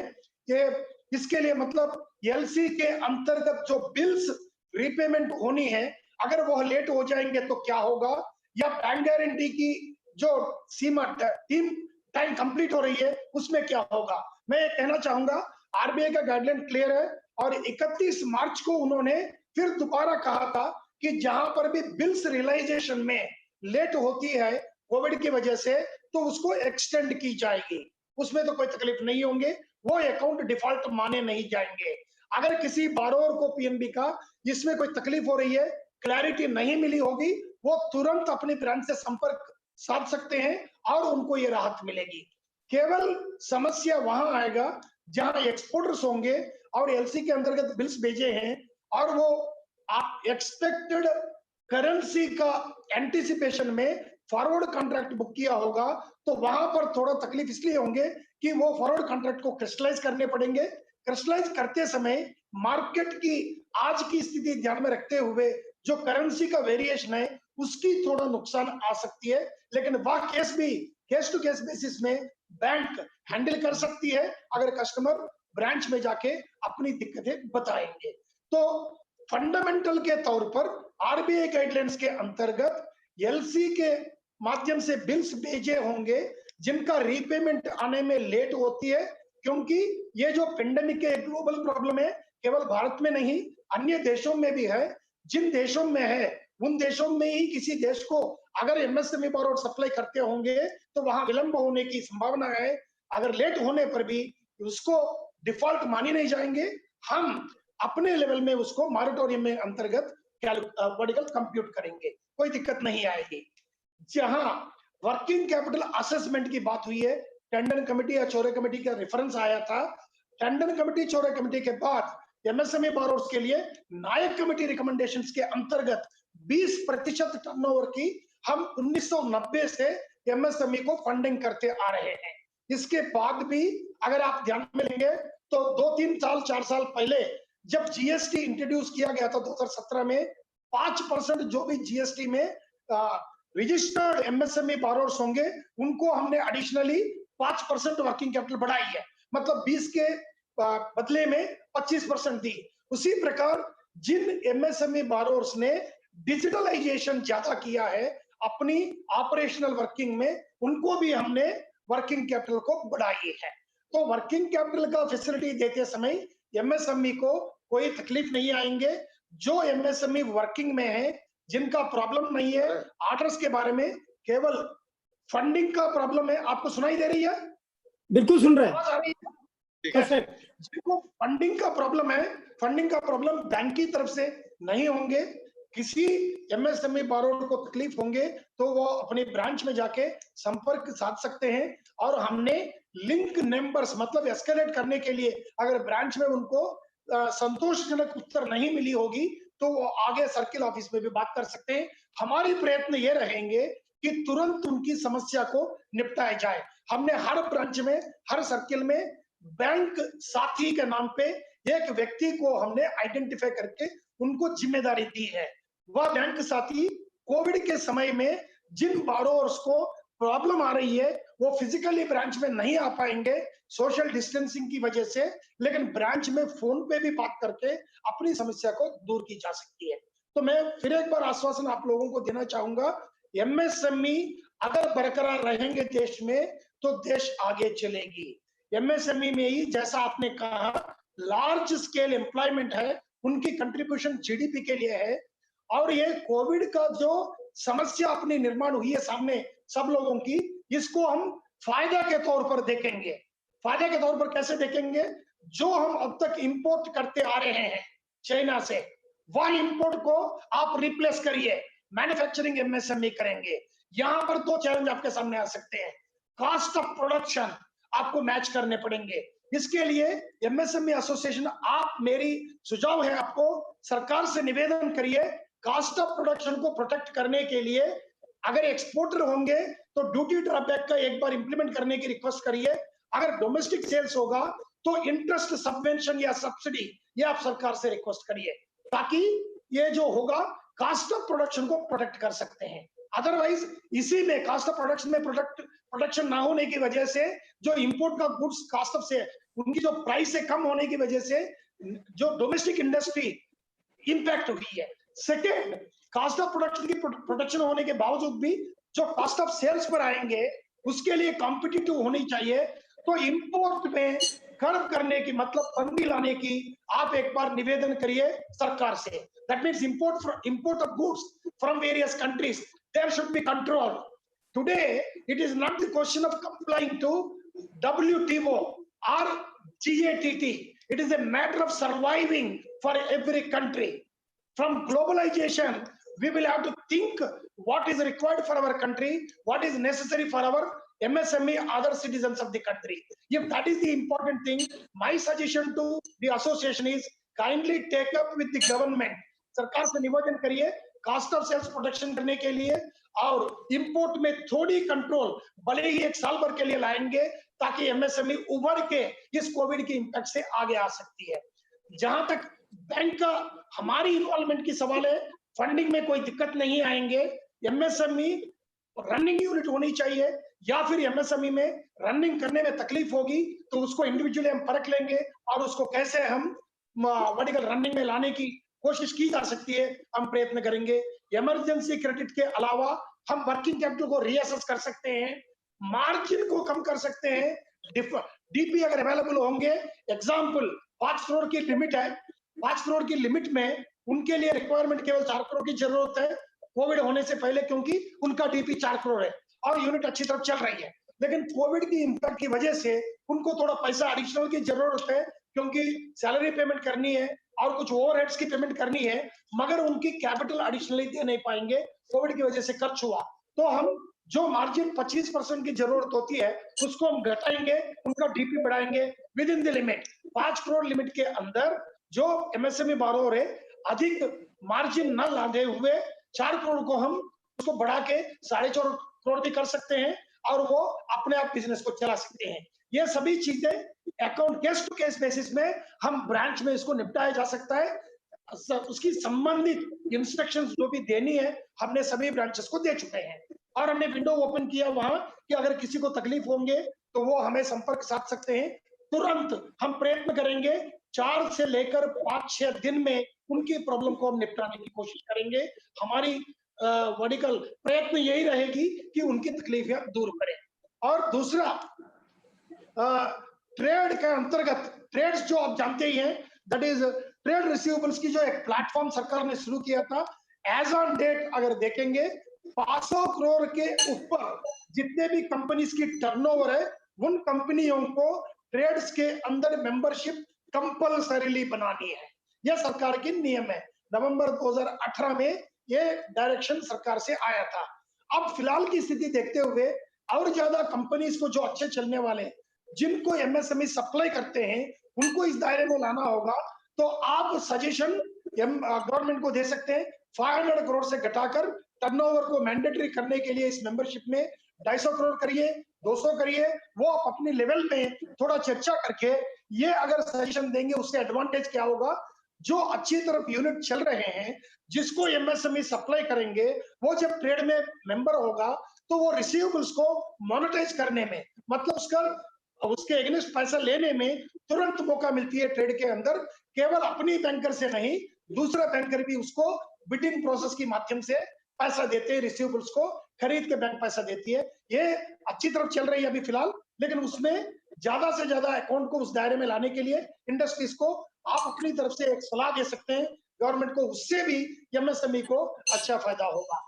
ये इसके लिए मतलब एलसी के अंतर्गत जो बिल्स रीपेमेंट होनी है अगर वो लेट हो जाएंगे तो क्या होगा, या बैंक गारंटी की जो सीमा टाइम कंप्लीट हो रही है उसमें क्या होगा। मैं ये कहना चाहूंगा आरबीआई का गाइडलाइन क्लियर है और 31 मार्च को उन्होंने फिर दोबारा कहा था कि जहां पर भी बिल्स रियलाइजेशन में लेट होती है कोविड की वजह से तो उसको एक्सटेंड की जाएगी, उसमें तो कोई तकलीफ नहीं होंगे, वो अकाउंट डिफॉल्ट माने नहीं जाएंगे। अगर किसी बोरोवर को पीएनबी का जिसमें कोई तकलीफ हो रही है, क्लैरिटी नहीं मिली होगी, वो तुरंत अपनी ब्रांच से संपर्क साध सकते हैं और उनको ये राहत मिलेगी। केवल समस्या वहां आएगा जहां एक्सपोर्टर्स होंगे और एलसी के अंतर्गत बिल्स भेजे हैं और वो आप एक्सपेक्टेड करेंसी का एंटिसिपेशन में फॉरवर्ड कॉन्ट्रैक्ट बुक किया होगा तो वहां पर थोड़ा तकलीफ इसलिए होंगे कि वो फॉरवर्ड कॉन्ट्रैक्ट को क्रिस्टलाइज करने पड़ेंगे। क्रिस्टलाइज करते समय मार्केट की आज की स्थिति ध्यान में रखते हुए जो करेंसी का वेरिएशन है उसकी थोड़ा नुकसान आ सकती है, लेकिन वह केस भी केस टू केस बेसिस में बैंक हैंडल कर सकती है अगर कस्टमर ब्रांच में जाके अपनी दिक्कतें बताएंगे। तो फंडामेंटल के तौर पर आरबीआई गाइडलाइंस के अंतर्गत एलसी के माध्यम से बिल्स भेजे होंगे जिनका रीपेमेंट आने में लेट होती है, क्योंकि ये जो पेंडेमिक है ग्लोबल प्रॉब्लम है, केवल भारत में नहीं अन्य देशों में भी है। जिन देशों में है उन देशों में ही किसी देश को अगर एमएसएमई बोरोवर सप्लाई करते होंगे तो वहां विलंब होने की संभावना है। अगर लेट होने पर भी उसको डिफॉल्ट माने नहीं जाएंगे। हम अपने लेवल में उसको मॉरेटोरियम में अंतर्गत कंप्यूट करेंगे, कोई दिक्कत नहीं आएगी। जहां वर्किंग कैपिटल असेसमेंट की बात हुई है, टंडन कमेटी या चौरे कमेटी का रेफरेंस आया था। टंडन कमेटी चौरे कमेटी के बाद एमएसएमई बोरोर्स के लिए नायक कमेटी रिकमेंडेशंस के अंतर्गत 20% टर्नओवर की हम 1990 से एमएसएमई को फंडिंग करते आ रहे हैं। इसके बाद भी अगर आप ध्यान में लेंगे तो 2-3 साल 4 साल पहले जब जीएसटी इंट्रोड्यूस किया गया था 2017 में, 5% जो भी जीएसटी में रजिस्टर्ड एमएसएमई बोरोर्स होंगे उनको हमने एडिशनली 5% वर्किंग कैपिटल बढ़ाई है, मतलब 20 के बदले में 25% दी। उसी प्रकार जिन एमएसएमई बोरोर्स ने डिजिटलाइजेशन ज्यादा किया है अपनी ऑपरेशनल वर्किंग में, उनको भी हमने वर्किंग कैपिटल को बढ़ाई है। तो वर्किंग कैपिटल का फैसिलिटी देते समय एमएसएमई को कोई तकलीफ नहीं आएंगे। जो एमएसएमई वर्किंग में है, जिनका प्रॉब्लम नहीं है ऑर्डर्स के बारे में, केवल फंडिंग का प्रॉब्लम है। आपको सुनाई दे रही है? बिल्कुल सुन रहे हैं। आवाज आ रही है? जिनको फंडिंग का प्रॉब्लम है, फंडिंग का प्रॉब्लम बैंक की तरफ से नहीं होंगे। किसी एमएसएमई बोरोर को तकलीफ होंगे तो वो अपनी ब्रांच में जाके संपर्क साध सकते हैं, और हमने लिंक नंबर्स मतलब एस्केलेट करने के लिए अगर ब्रांच में उनको संतोषजनक उत्तर नहीं मिली होगी तो वो आगे सर्किल ऑफिस में भी बात कर सकते हैं। हमारे प्रयत्न ये रहेंगे कि तुरंत उनकी समस्या को निपटाया जाए। हमने हर ब्रांच में, हर सर्किल में बैंक साथी के नाम पे एक व्यक्ति को हमने आइडेंटिफाई करके उनको जिम्मेदारी दी है। वह बैंक साथी कोविड के समय में जिन बोरोवर्स को प्रॉब्लम आ रही है वो फिजिकली ब्रांच में नहीं आ पाएंगे सोशल डिस्टेंसिंग की वजह से, लेकिन ब्रांच में फोन पे भी बात करके अपनी समस्या को दूर की जा सकती है। तो मैं फिर एक बार आश्वासन आप लोगों को देना चाहूंगा, एमएसएमई अगर बरकरार रहेंगे देश में तो देश आगे चलेगी। एमएसएमई में ही जैसा आपने कहा लार्ज स्केल एम्प्लॉयमेंट है, उनकी कंट्रीब्यूशन जीडीपी के लिए है, और ये कोविड का जो समस्या अपनी निर्माण हुई है सामने सब लोगों की, इसको हम फायदा के तौर पर देखेंगे। फायदे के तौर पर कैसे देखेंगे? जो हम अब तक इंपोर्ट करते आ रहे हैं चाइना से, वह इंपोर्ट को आप रिप्लेस करिए, मैन्युफैक्चरिंग एमएसएमई करेंगे। यहां पर दो चैलेंज आपके सामने आ सकते हैं। कॉस्ट ऑफ प्रोडक्शन आपको मैच करने पड़ेंगे। इसके लिए एमएसएमई एसोसिएशन, आप, मेरी सुझाव है आपको, सरकार से निवेदन करिए, कॉस्ट ऑफ प्रोडक्शन को प्रोटेक्ट करने के लिए अगर एक्सपोर्टर होंगे तो ड्यूटी ड्रॉबैक का एक बार इंप्लीमेंट करने की रिक्वेस्ट करिए। अगर डोमेस्टिक सेल्स होगा तो इंटरेस्ट सबवेंशन या सब्सिडी ये आप सरकार से रिक्वेस्ट करिए, ताकि ये जो होगा कॉस्ट ऑफ प्रोडक्शन को प्रोटेक्ट कर सकते हैं। अदरवाइज इसी में कॉस्ट ऑफ प्रोडक्शन में प्रोडक्शन ना होने की वजह से जो इंपोर्ट का गुड्स कॉस्ट ऑफ से उनकी जो प्राइस से कम होने की वजह से जो डोमेस्टिक इंडस्ट्री इंपैक्ट हुई है। सेकेंड, कॉस्ट ऑफ प्रोडक्शन की प्रोटेक्शन होने के बावजूद भी जो कॉस्ट ऑफ सेल्स पर आएंगे उसके लिए कॉम्पिटिटिव होनी चाहिए। तो इंपोर्ट में कर्व करने की मतलब बंदी लाने की आप एक बार निवेदन करिए सरकार से। That means import of goods from various countries, there should be control. Today it is not the question of complying to WTO or GATT, it is a matter of surviving for every country. From globalization, we will have to think what is required for our country, what is necessary for our MSME, other citizens of the country. If that is the important thing, my suggestion to the association is kindly take up with the government. सरकार से निवेदन करिए cost of sales protection करने के लिए, और import में थोड़ी कंट्रोल भले ही 1 साल भर के लिए लाएंगे, ताकि एमएसएमई उभर के इस कोविड के इंपैक्ट से आगे आ सकती है। जहां तक बैंक का हमारी इन्वॉल्वमेंट की सवाल है, फंडिंग में कोई दिक्कत नहीं आएंगे। एमएसएमई रनिंग यूनिट होनी चाहिए, या फिर एमएसएमई में रनिंग करने में तकलीफ होगी तो उसको इंडिविजुअली हम परख लेंगे और उसको कैसे हम वर्टिकल रनिंग में लाने की कोशिश की जा सकती है, हम प्रयत्न करेंगे। इमरजेंसी क्रेडिट के अलावा हम वर्किंग कैपिटल को रीअसेस कर सकते हैं, मार्जिन को कम कर सकते हैं, डीपी अगर अवेलेबल होंगे। एग्जांपल 5 करोड़ की लिमिट है, 5 करोड़ की लिमिट में उनके लिए रिक्वायरमेंट केवल 4 करोड़ की जरूरत है कोविड होने से पहले, क्योंकि उनका डीपी 4 करोड़ है और यूनिट अच्छी तरह चल रही है। लेकिन कोविड की इंपैक्ट की वजह से उनको थोड़ा पैसा एडिशनल की जरूरत है, क्योंकि सैलरी पेमेंट करनी है और कुछ ओवरहेड्स की पेमेंट करनी है, मगर उनकी कैपिटल एडिशनली दे नहीं पाएंगे, कोविड की वजह से खर्च हुआ। तो हम जो मार्जिन 25% की जरूरत होती है उसको हम घटाएंगे, उनका डीपी बढ़ाएंगे with in the limit. 5 crore limit के अंदर जो एमएसएमई बारोवर है, अधिक मार्जिन न लादे हुए 4 करोड़ को हम उसको बढ़ा के 4.5 करोड़ भी कर सकते हैं और वो अपने आप बिजनेस को चला सकते हैं। ये सभी चीजें account case to case basis में हम ब्रांच में इसको निपटाया जा सकता है। उसकी संबंधित इंस्ट्रक्शंस जो भी देनी है हमने सभी ब्रांचेस को दे चुके हैं और हमने विंडो ओपन किया वहां कि अगर किसी को तकलीफ होंगे तो वो हमें संपर्क साध सकते हैं। तुरंत हम प्रयत्न करेंगे 4 से लेकर 5-6 दिन में उनकी प्रॉब्लम को हम निपटाने की कोशिश करेंगे। हमारी वर्टिकल प्रयत्न यही रहेगी कि उनकी तकलीफें दूर करें। और दूसरा, ट्रेड के अंतर्गत ट्रेड्स जो आप जानते ही हैं, दैट इज ट्रेड रिसीवेबल्स की जो एक प्लेटफॉर्म सरकार ने शुरू किया था, एज ऑन डेट अगर देखेंगे 500 करोड़ के ऊपर जितने भी कंपनीज की टर्नओवर है, उन कंपनियों को ट्रेड्स के अंदर मेंबरशिप कंपल्सरीली बनानी है। यह सरकार की नियम है। नवंबर 2018 में ये डायरेक्शन सरकार से आया था। अब फिलहाल की स्थिति देखते हुए और ज्यादा कंपनीज को जो अच्छे चलने वाले, जिनको एमएसएमई सप्लाई करते हैं, उनको इस दायरे में लाना होगा। तो आप सजेशन गवर्नमेंट को दे सकते हैं 500 करोड़ से घटाकर टर्नओवर को मैंडेटरी करने के लिए इस मेंबरशिप में 250 करोड़ करिए, 200 करिए। वो आप अपने लेवल में थोड़ा चर्चा करके ये अगर सजेशन देंगे, उससे एडवांटेज क्या होगा, जो अच्छी तरफ यूनिट चल रहे हैं, जिसको एमएसएमई सप्लाई करेंगे, वो जब ट्रेड में मेंबर होगा तो वो रिसीवेबल्स को मोनेटाइज करने में, मतलब उसके एगेंस्ट पैसा लेने में तुरंत मौका मिलती है ट्रेड के अंदर। केवल अपनी बैंकर से नहीं, दूसरा बैंकर भी उसको बिडिंग प्रोसेस के माध्यम से पैसा देते हैं, रिसीवेबल्स को खरीद के बैंक पैसा देती है। ये अच्छी तरफ चल रही है अभी फिलहाल, लेकिन उसमें ज्यादा से ज्यादा अकाउंट को उस दायरे में लाने के लिए इंडस्ट्रीज को आप अपनी तरफ से एक सलाह दे सकते हैं गवर्नमेंट को, उससे भी एमएसएमई को अच्छा फायदा होगा।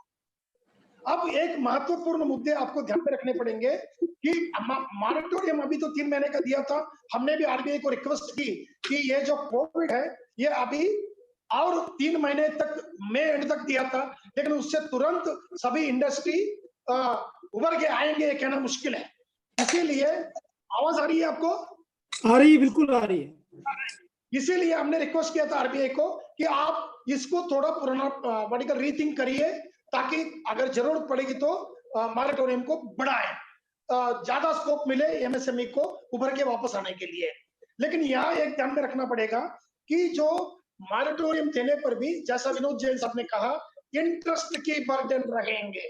अब एक महत्वपूर्ण मुद्दे आपको ध्यान में रखने पड़ेंगे कि मॉनिटोरियम अभी तो 3 महीने का दिया था। हमने भी आरबीआई को रिक्वेस्ट की कि ये जो कोविड है ये अभी और 3 महीने तक, मई एंड तक दिया था, लेकिन उससे तुरंत सभी इंडस्ट्री उभर के आएंगे ये कहना मुश्किल है। इसीलिए आवाज आ रही है आपको? आ रही है, बिल्कुल आ रही है। इसीलिए हमने रिक्वेस्ट किया था आरबीआई को कि आप इसको थोड़ा पुराना वर्टिकल रीथिंक करिए, ताकि अगर जरूरत पड़ेगी तो मॉनिटोरियम को बढ़ाएं, ज्यादा स्कोप मिले एमएसएमई को उभर के वापस आने के लिए। लेकिन यहाँ एक ध्यान में रखना पड़ेगा कि जो मॉनिटोरियम देने पर भी, जैसा विनोद जैन साहब ने कहा, इंटरेस्ट की बर्डन रहेंगे।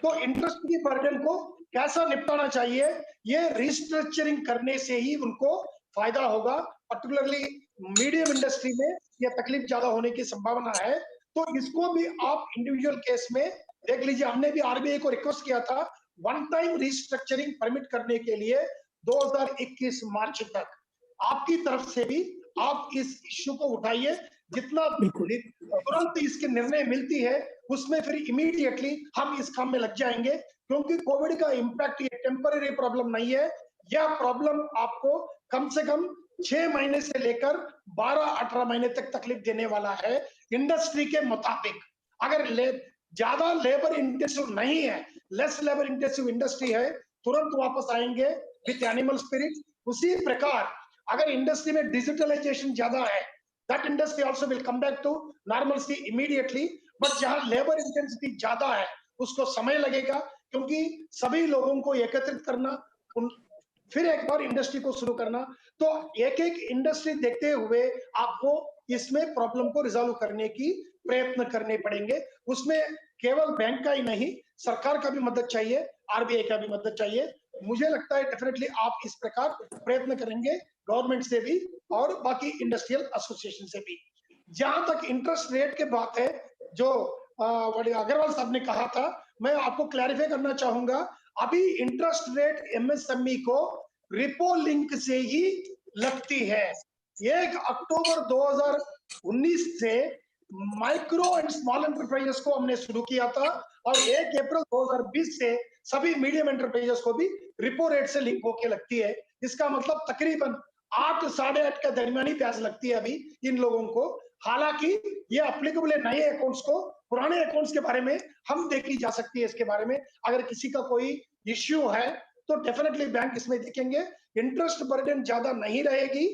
तो इंटरेस्ट की बर्डन को कैसा निपटाना चाहिए, ये रिस्ट्रक्चरिंग करने से ही उनको फायदा होगा। पर्टिकुलरली मीडियम इंडस्ट्री में यह तकलीफ ज्यादा होने की संभावना है, तो इसको भी आप इंडिविजुअल केस में देख लीजिए। हमने भी आरबीआई को रिक्वेस्ट किया था वन टाइम रिस्ट्रक्चरिंग परमिट करने के लिए 2021 मार्च तक। आपकी तरफ से भी आप इस इश्यू को उठाइए, जितना तुरंत इसके निर्णय मिलती है उसमें फिर इमीडिएटली हम इस काम में लग जाएंगे, क्योंकि कोविड का इम्पैक्ट ये टेम्पररी प्रॉब्लम नहीं है। यह प्रॉब्लम आपको कम से कम 6 महीने से लेकर 12-18 महीने तक तकलीफ देने वाला है। इंडस्ट्री के मुताबिक अगर ज्यादा लेबर इंटेंसिव नहीं है, लेस लेबर इंटेंसिव इंडस्ट्री है, तुरंत वापस आएंगे विथ एनिमल स्पिरिट। उसी प्रकार अगर इंडस्ट्री में डिजिटलाइजेशन ज्यादा है, that industry also will come back to normalcy immediately. But जहां लेबर इंटेंसिटी ज्यादा है उसको समय लगेगा, क्योंकि सभी लोगों को एकत्रित करना, फिर एक बार इंडस्ट्री को शुरू करना, तो एक एक इंडस्ट्री देखते हुए आपको इसमें प्रॉब्लम को रिजॉल्व करने की प्रयत्न करने पड़ेंगे। उसमें केवल बैंक का ही नहीं, सरकार का भी मदद चाहिए, आरबीआई का भी मदद चाहिए। मुझे लगता है डेफिनेटली आप इस प्रकार प्रयत्न करेंगे गवर्नमेंट से भी और बाकी इंडस्ट्रियल एसोसिएशन से भी। जहां तक इंटरेस्ट रेट की बात है, जो अग्रवाल साहब ने कहा था, मैं आपको क्लैरिफाई करना चाहूंगा। अभी इंटरेस्ट रेट एमएसएमई को रिपो लिंक से ही लगती है। 1 अक्टूबर 2019 से माइक्रो एंड स्मॉल एंटरप्राइजेस को हमने शुरू किया था, और 1 अप्रैल 2020 से सभी मीडियम एंटरप्राइजेस को भी रिपो रेट से लिंक होके लगती है। इसका मतलब तकरीबन 8 साढ़े 8 का दरमियानी प्यास लगती है अभी इन लोगों को। हालांकि ये एप्लीकेबल है नए अकाउंट्स को, पुराने अकाउंट्स के बारे में हम देखी जा सकती है। इसके बारे में अगर किसी का कोई इश्यू है तो डेफिनेटली बैंक इसमें देखेंगे। इंटरेस्ट बर्डन ज्यादा नहीं रहेगी।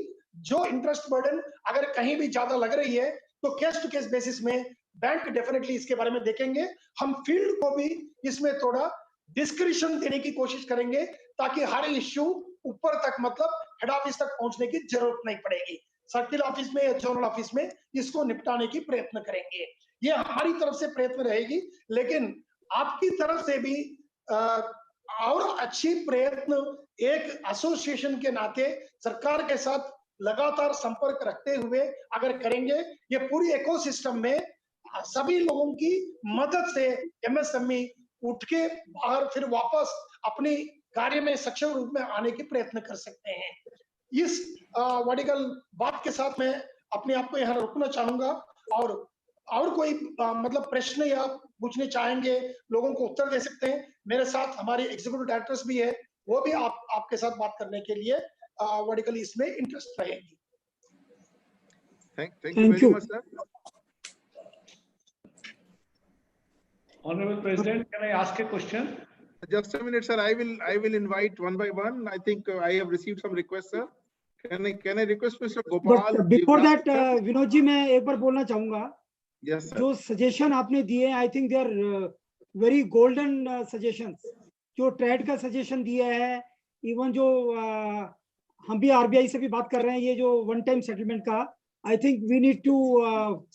जो इंटरेस्ट बर्डन अगर कहीं भी ज्यादा लग रही है तो केस टू केस बेसिस में बैंक डेफिनेटली इसके बारे में देखेंगे। हम फील्ड को भी इसमें थोड़ा डिस्क्रिप्शन देने की कोशिश करेंगे ताकि हर इश्यू ऊपर तक मतलब हेड ऑफिस तक पहुंचने की जरूरत नहीं पड़ेगी। सर्किल ऑफिस में या जोनल ऑफिस में इसको निपटाने की प्रयत्न करेंगे। ये हमारी तरफ से प्रयत्न रहेगी, लेकिन आपकी तरफ से भी और अच्छी प्रयत्न एक एसोसिएशन के नाते सरकार के साथ लगातार संपर्क रखते हुए अगर करेंगे, ये पूरी इकोसिस्टम में सभी लोगों की मदद से एमएसएमई उठ के बाहर फिर वापस अपनी कार्य में सक्षम रूप में आने की प्रयत्न कर सकते हैं। इस वर्टिकल बात के साथ मैं अपने आप को यहाँ रोकना चाहूंगा और कोई मतलब प्रश्न या पूछने चाहेंगे लोगों को उत्तर दे सकते हैं। मेरे साथ हमारे एग्जीक्यूटिव डायरेक्टर्स भी है, वो भी आपके साथ बात करने के लिए वर्टिकली इसमें इंटरेस्ट रहेगी। Thank you very much, sir. Honorable President, can I ask a question? Just a minute, sir. I will invite one by one. I think I have received some requests, sir. Can I request Mr. Gopal? But before that, Vinod ji मैं एक बार बोलना चाहूंगा। Yes, sir. जो suggestion आपने दिए I think they are very golden suggestions. जो trade का suggestion दिया है, इवन जो हम भी आरबीआई से भी बात कर रहे हैं, ये जो वन टाइम सेटलमेंट का, I think we need to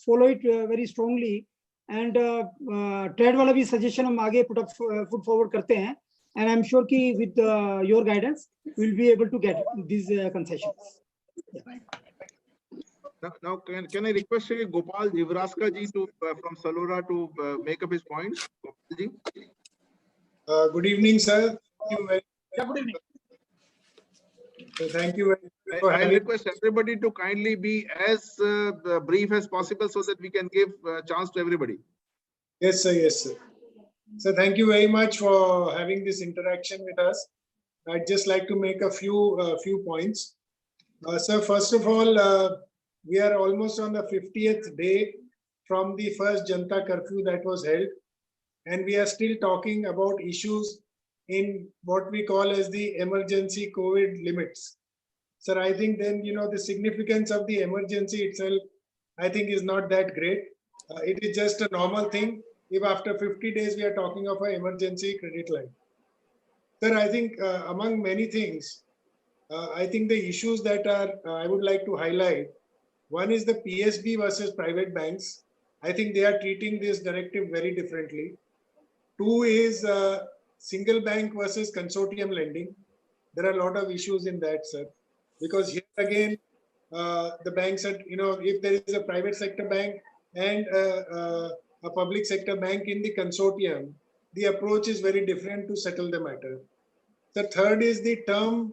follow it very strongly. And trade वाला भी सजेशन हम आगे पुट फॉरवर्ड करते हैं। एंड आई एम श्योर कि with your guidance we will be able to get this concessions. Now can I request Gopal Jivraska ji to from Salora to make up his points? Gopal ji. Good evening, sir. Thank you very Good evening. Thank you very much for I having. request everybody to kindly be as brief as possible so that we can give chance to everybody. Yes, sir. Yes, sir. So thank you very much for having this interaction with us. I'd just like to make a few points. Sir, first of all, we are almost on the 50th day from the first Janta curfew that was held, and we are still talking about issues in what we call as the emergency COVID limits. Sir, I think then, the significance of the emergency itself, I think is not that great. It is just a normal thing if after 50 days we are talking of an emergency credit line. Sir, I think among many things, I think the issues that I would like to highlight, one is the PSB versus private banks. I think they are treating this directive very differently. Two is single bank versus consortium lending. There are a lot of issues in that, sir, because here again, the banks are, if there is a private sector bank and a public sector bank in the consortium, the approach is very different to settle the matter. The third is the term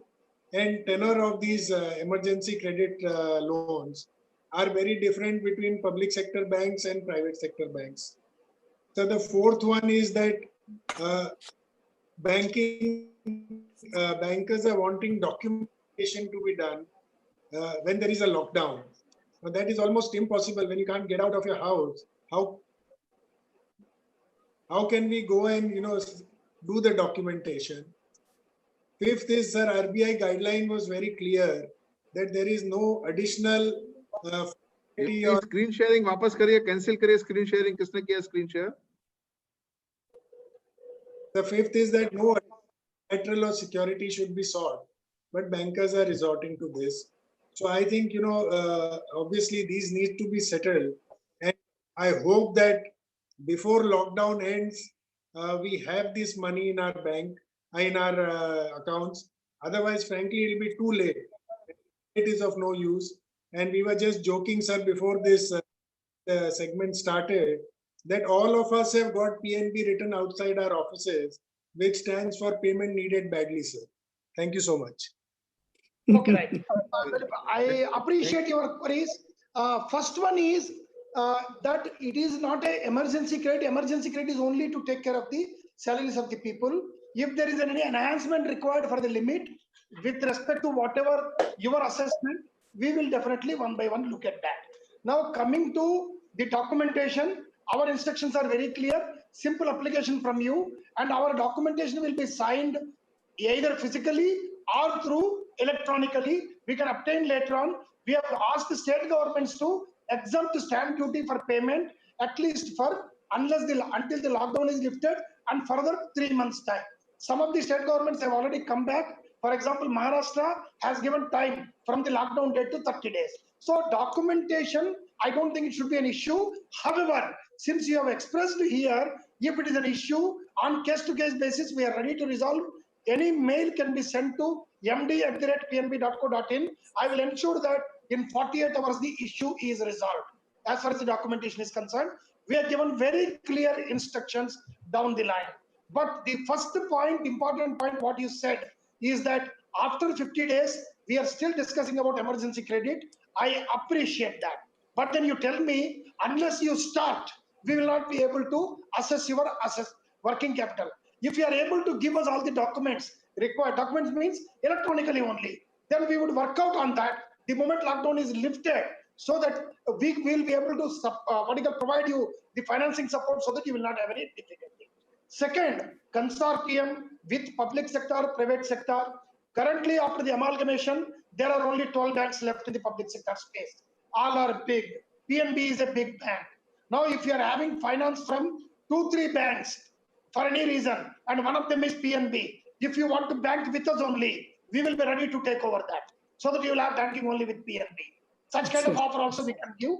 and tenor of these emergency credit loans are very different between public sector banks and private sector banks. So the fourth one is that bankers are wanting documentation to be done when there is a lockdown. Now that is almost impossible when you can't get out of your house. How can we go and do the documentation? Fifth is, sir, RBI guideline was very clear that there is no additional screen sharing वापस करिए, cancel करिए screen sharing. किसने किया screen share? The fifth is that no collateral or security should be sought, but bankers are resorting to this. So I think obviously these need to be settled, and I hope that before lockdown ends, we have this money in our bank, in our accounts. Otherwise, frankly, it will be too late. It is of no use. And we were just joking, sir, before this segment started, that all of us have got PNB written outside our offices, which stands for payment needed badly, sir. Thank you so much. Okay, right. I appreciate your queries. First one is that it is not an emergency credit. Emergency credit is only to take care of the salaries of the people. If there is any enhancement required for the limit, with respect to whatever your assessment, we will definitely one by one look at that. Now coming to the documentation, our instructions are very clear, simple application from you, and our documentation will be signed either physically or through electronically. We can obtain later on. We have asked the state governments to exempt stamp duty for payment at least for until the lockdown is lifted and further 3 months time. Some of the state governments have already come back. For example, Maharashtra has given time from the lockdown date to 30 days. So documentation, I don't think it should be an issue. However, since you have expressed here, if it is an issue on case-to-case basis, we are ready to resolve. Any mail can be sent to md@pnb.co.in. I will ensure that in 48 hours, the issue is resolved. As far as the documentation is concerned, we are given very clear instructions down the line. But the first point, important point, what you said is that after 50 days, we are still discussing about emergency credit. I appreciate that. But then you tell me, unless you start, we will not be able to assess your working capital. If you are able to give us all the documents required, documents means electronically only, then we would work out on that the moment lockdown is lifted, so that we will be able to provide you the financing support so that you will not have any difficulty. Second, consortium with public sector, private sector. Currently, after the amalgamation, there are only 12 banks left in the public sector space. All are big. PNB is a big bank. Now, if you are having finance from 2-3 banks for any reason, and one of them is PNB, if you want to bank with us only, we will be ready to take over that, so that you will have banking only with PNB. Such kind of offer also we can give,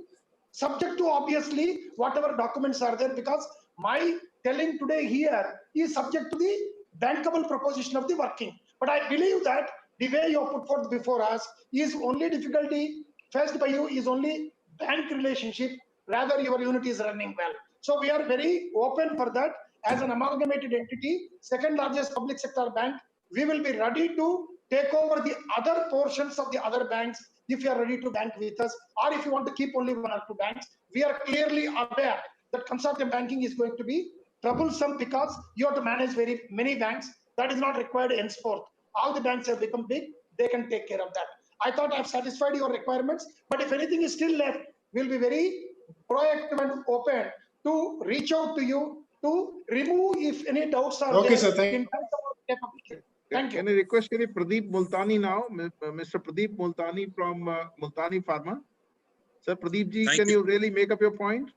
subject to obviously whatever documents are there, because my telling today here is subject to the bankable proposition of the working. But I believe that the way you have put forth before us is only difficulty faced by you is only bank relationship, rather your unit is running well. So we are very open for that. As an amalgamated entity, second largest public sector bank, we will be ready to take over the other portions of the other banks if you are ready to bank with us, or if you want to keep only 1 or 2 banks. We are clearly aware that consortium banking is going to be troublesome because you have to manage very many banks. That is not required henceforth. All the banks have become big, they can take care of that. I thought I've satisfied your requirements, but if anything is still left, we'll be very proactive and open to reach out to you to remove if any doubts are Okay, there. sir. In terms of capability. Thank you. Can I request Pradeep Multani now? Mr. Pradeep Multani from Multani Pharma. Sir, Pradeep ji, Thank can you. you really make up your point?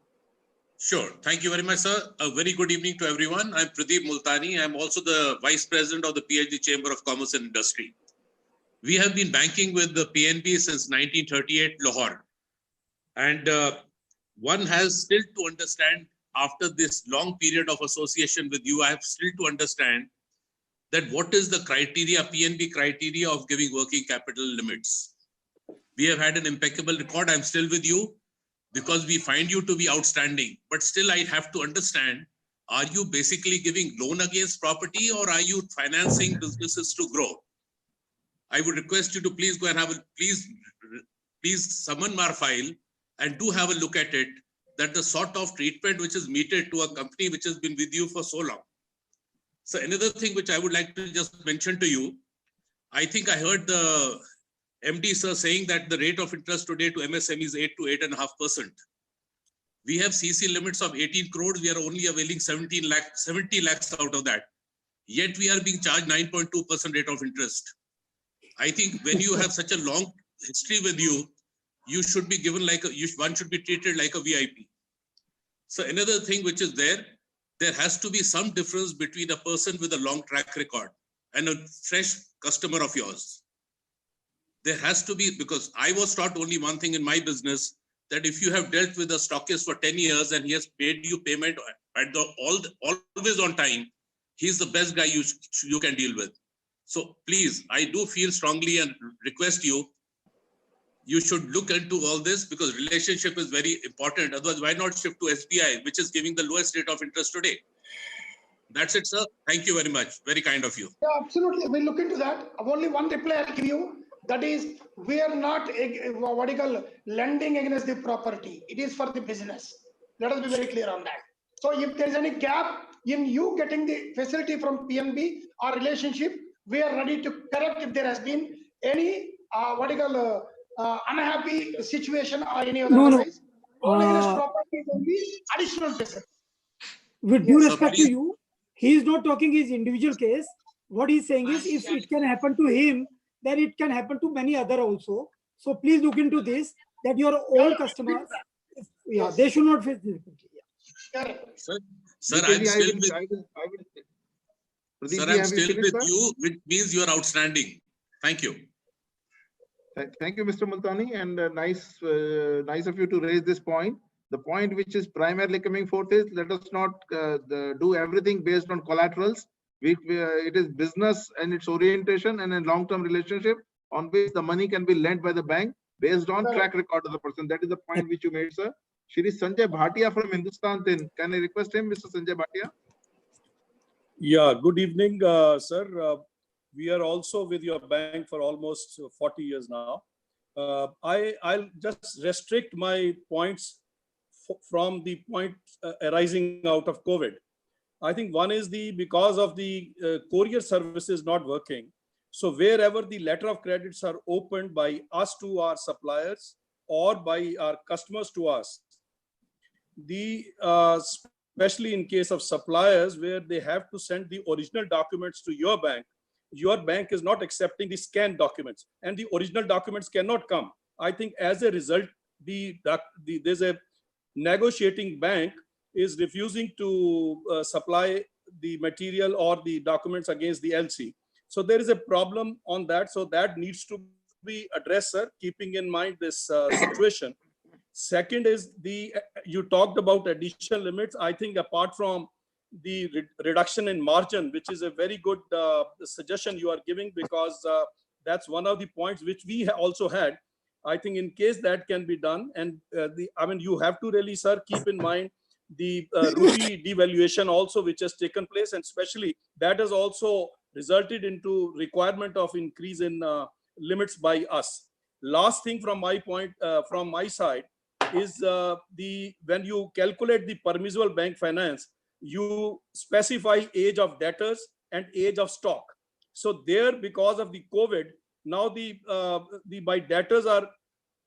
Sure. Thank you very much, sir. A very good evening to everyone. I'm Pradeep Multani. I'm also the Vice President of the PhD Chamber of Commerce and Industry. We have been banking with the PNB since 1938, Lahore. And one has still to understand, after this long period of association with you, I have still to understand that what is the criteria, PNB criteria of giving working capital limits. We have had an impeccable record. I'm still with you because we find you to be outstanding. But still, I have to understand, are you basically giving loan against property, or are you financing businesses to grow? I would request you to please go and have a, please summon our file and do have a look at it, that the sort of treatment which is meted to a company which has been with you for so long. So another thing which I would like to just mention to you, I think I heard the MD sir saying that the rate of interest today to MSME is 8 to 8.5%. We have CC limits of 18 crores. We are only availing 70 lakhs out of that. Yet we are being charged 9.2% rate of interest. I think when you have such a long history with you, you should be given like one should be treated like a VIP. So another thing which is there has to be some difference between a person with a long track record and a fresh customer of yours. There has to be, because I was taught only one thing in my business, that if you have dealt with a stockist for 10 years and he has paid you payment at always on time, he's the best guy you can deal with. So please, I do feel strongly and request you should look into all this, because relationship is very important. Otherwise, why not shift to SBI, which is giving the lowest rate of interest today? That's it, sir. Thank you very much. Very kind of you. Yeah, absolutely. We'll look into that. Only one reply I'll give you. That is, we are not lending against the property. It is for the business. Let us be very clear on that. So if there is any gap in you getting the facility from PNB or relationship, we are ready to correct if there has been any unhappy situation or any other No. otherwise. Loan against Uh, property is only additional business. with due Yes. respect to you, he is not talking his individual case. What he's saying is, if it can happen to him, then it can happen to many other also. So please look into this, that your old customers, they should not face this difficulty. Correct. Sir, DKG, I'm still with, Pradeep sir, ji, I'm have you still finished, with sir? you, which means you are outstanding. Thank you. Thank you, Mr. Multani, and nice of you to raise this point. The point which is primarily coming forth is, let us not do everything based on collaterals. It is business and its orientation and a long-term relationship on which the money can be lent by the bank based on track record of the person. That is the point which you made, sir. Shri Sanjay Bhatia from Hindustan Tin. Can I request him, Mr. Sanjay Bhatia? Yeah, good evening, sir. We are also with your bank for almost 40 years now. I'll just restrict my points from the point arising out of COVID. I think one is because of the courier services not working. So wherever the letter of credits are opened by us to our suppliers or by our customers to us, especially in case of suppliers where they have to send the original documents to your bank is not accepting the scanned documents, and the original documents cannot come. I think as a result, there's a negotiating bank is refusing to supply the material or the documents against the LC. So there is a problem on that. So that needs to be addressed, sir, keeping in mind this situation. Second is you talked about additional limits. I think apart from the reduction in margin, which is a very good suggestion you are giving, because that's one of the points which we also had. I think in case that can be done, and you have to really, sir, keep in mind the rupee devaluation also, which has taken place, and especially that has also resulted into requirement of increase in limits by us. Last thing from my point, from my side, is when you calculate the permissible bank finance, you specify age of debtors and age of stock. So there, because of the COVID, now the debtors are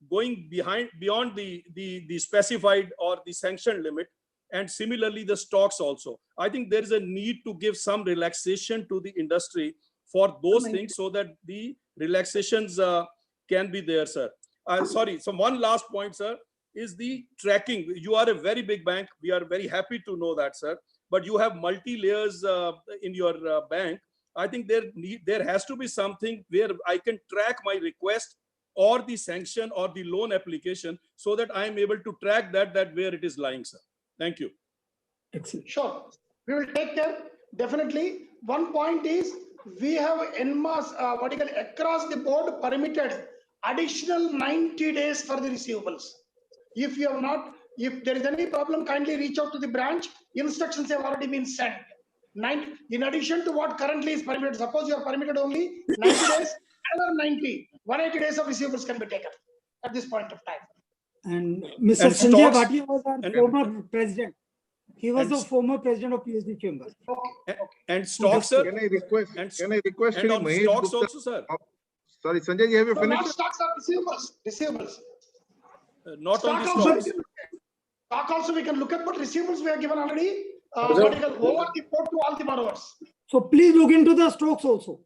going beyond the specified or the sanctioned limit, and similarly the stocks also. I think there is a need to give some relaxation to the industry for those things, so that the relaxations can be there, sir. Sorry, so one last point, sir, is the tracking. You are a very big bank. We are very happy to know that, sir. But you have multi-layers in your bank. I think there has to be something where I can track my request or the sanction or the loan application, so that I am able to track that where it is lying, sir. Thank you. Excellent. Sure. We will take care. Definitely. One point is, we have en masse, across the board permitted additional 90 days for the receivables. If you have not, if there is any problem, kindly reach out to the branch. Instructions have already been sent. In addition to what currently is permitted, suppose you are permitted only 90 days, another 180 days of receivables can be taken at this point of time. And Mr. And Sanjay stocks- Bhatia was our former president. He was the former president of PhD Chamber. Okay. And stocks, sir. Can I request And Shri on Mahesh stocks Gupta? also, sir. Sorry, Sanjay ji, have you No, not finished? stocks, are receivables. Receivables. Not on the Stock also, stocks. stock also we can look at, but receivables we have given already. Over the port to all the borrowers. So please look into the stocks also.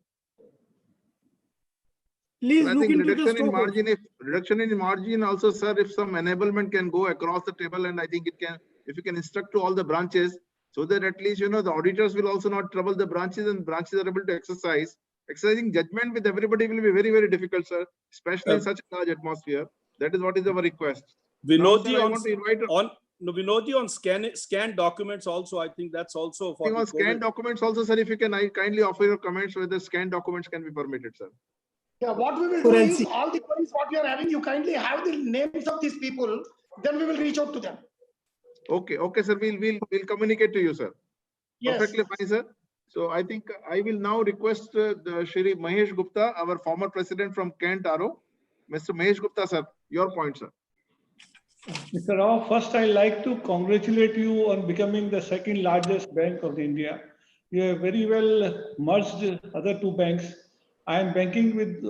Please I look think into the reduction in stock also. margin, if reduction in margin also, sir, if some enablement can go across the table, and I think it can, if you can instruct to all the branches, so that at least, the auditors will also not trouble the branches, and branches are able to exercising judgment with everybody will be very, very difficult, sir, especially in such a large atmosphere. That is what is our request. Vinodji, I want to invite Vinodji, on scan documents also, I think that's also for the scan COVID. documents also, sir, if you can, I kindly offer your comments whether scan documents can be permitted, sir. Yeah, what we will For do is, LC. all the queries what you are having, you kindly have the names of these people, then we will reach out to them. Okay, sir, we'll communicate to you, sir. Yes. Perfectly fine, sir. So I think I will now request the Shri Mahesh Gupta, our former president from Kent RO. Mr. Mahesh Gupta, sir, your point, sir. Mr. Rao, first I'd like to congratulate you on becoming the second largest bank of India. you have very well merged other two banks. I am banking with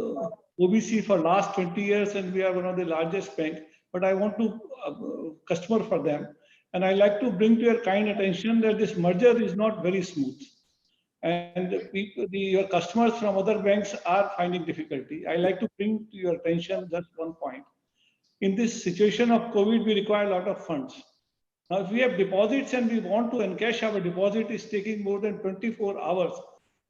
OBC for last 20 years and we are one of the largest bank, but I want to customer for them. And I like to bring to your kind attention that this merger is not very smooth. And your customers from other banks are finding difficulty. I like to bring to your attention just one point. In this situation of COVID, we require a lot of funds. Now, if we have deposits and we want to encash our deposit, is taking more than 24 hours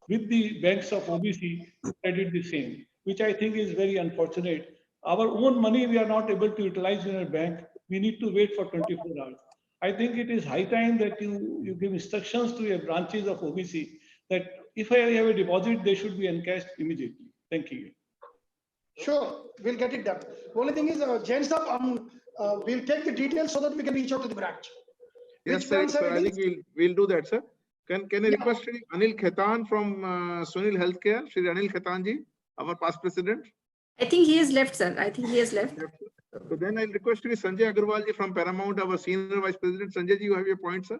with the banks of OBC to credit the same, which I think is very unfortunate. Our own money we are not able to utilize in a bank. We need to wait for 24 hours. I think it is high time that you give instructions to your branches of OBC that if I have a deposit, they should be encashed immediately. Thank you. Sure, we'll get it done. Only thing is, gents up, we'll take the details so that we can reach out to the branch. Yes, Which sir. branch, sir, I it think is? we'll do that, sir. Can I Yeah. request Anil Khetan from Sunil Healthcare, Shri Anil Khetan ji, our past president? I think he has left, sir. I think he has left. So then I'll request Sanjay Agarwal ji from Paramount, our senior vice president. Sanjay ji, you have your point, sir.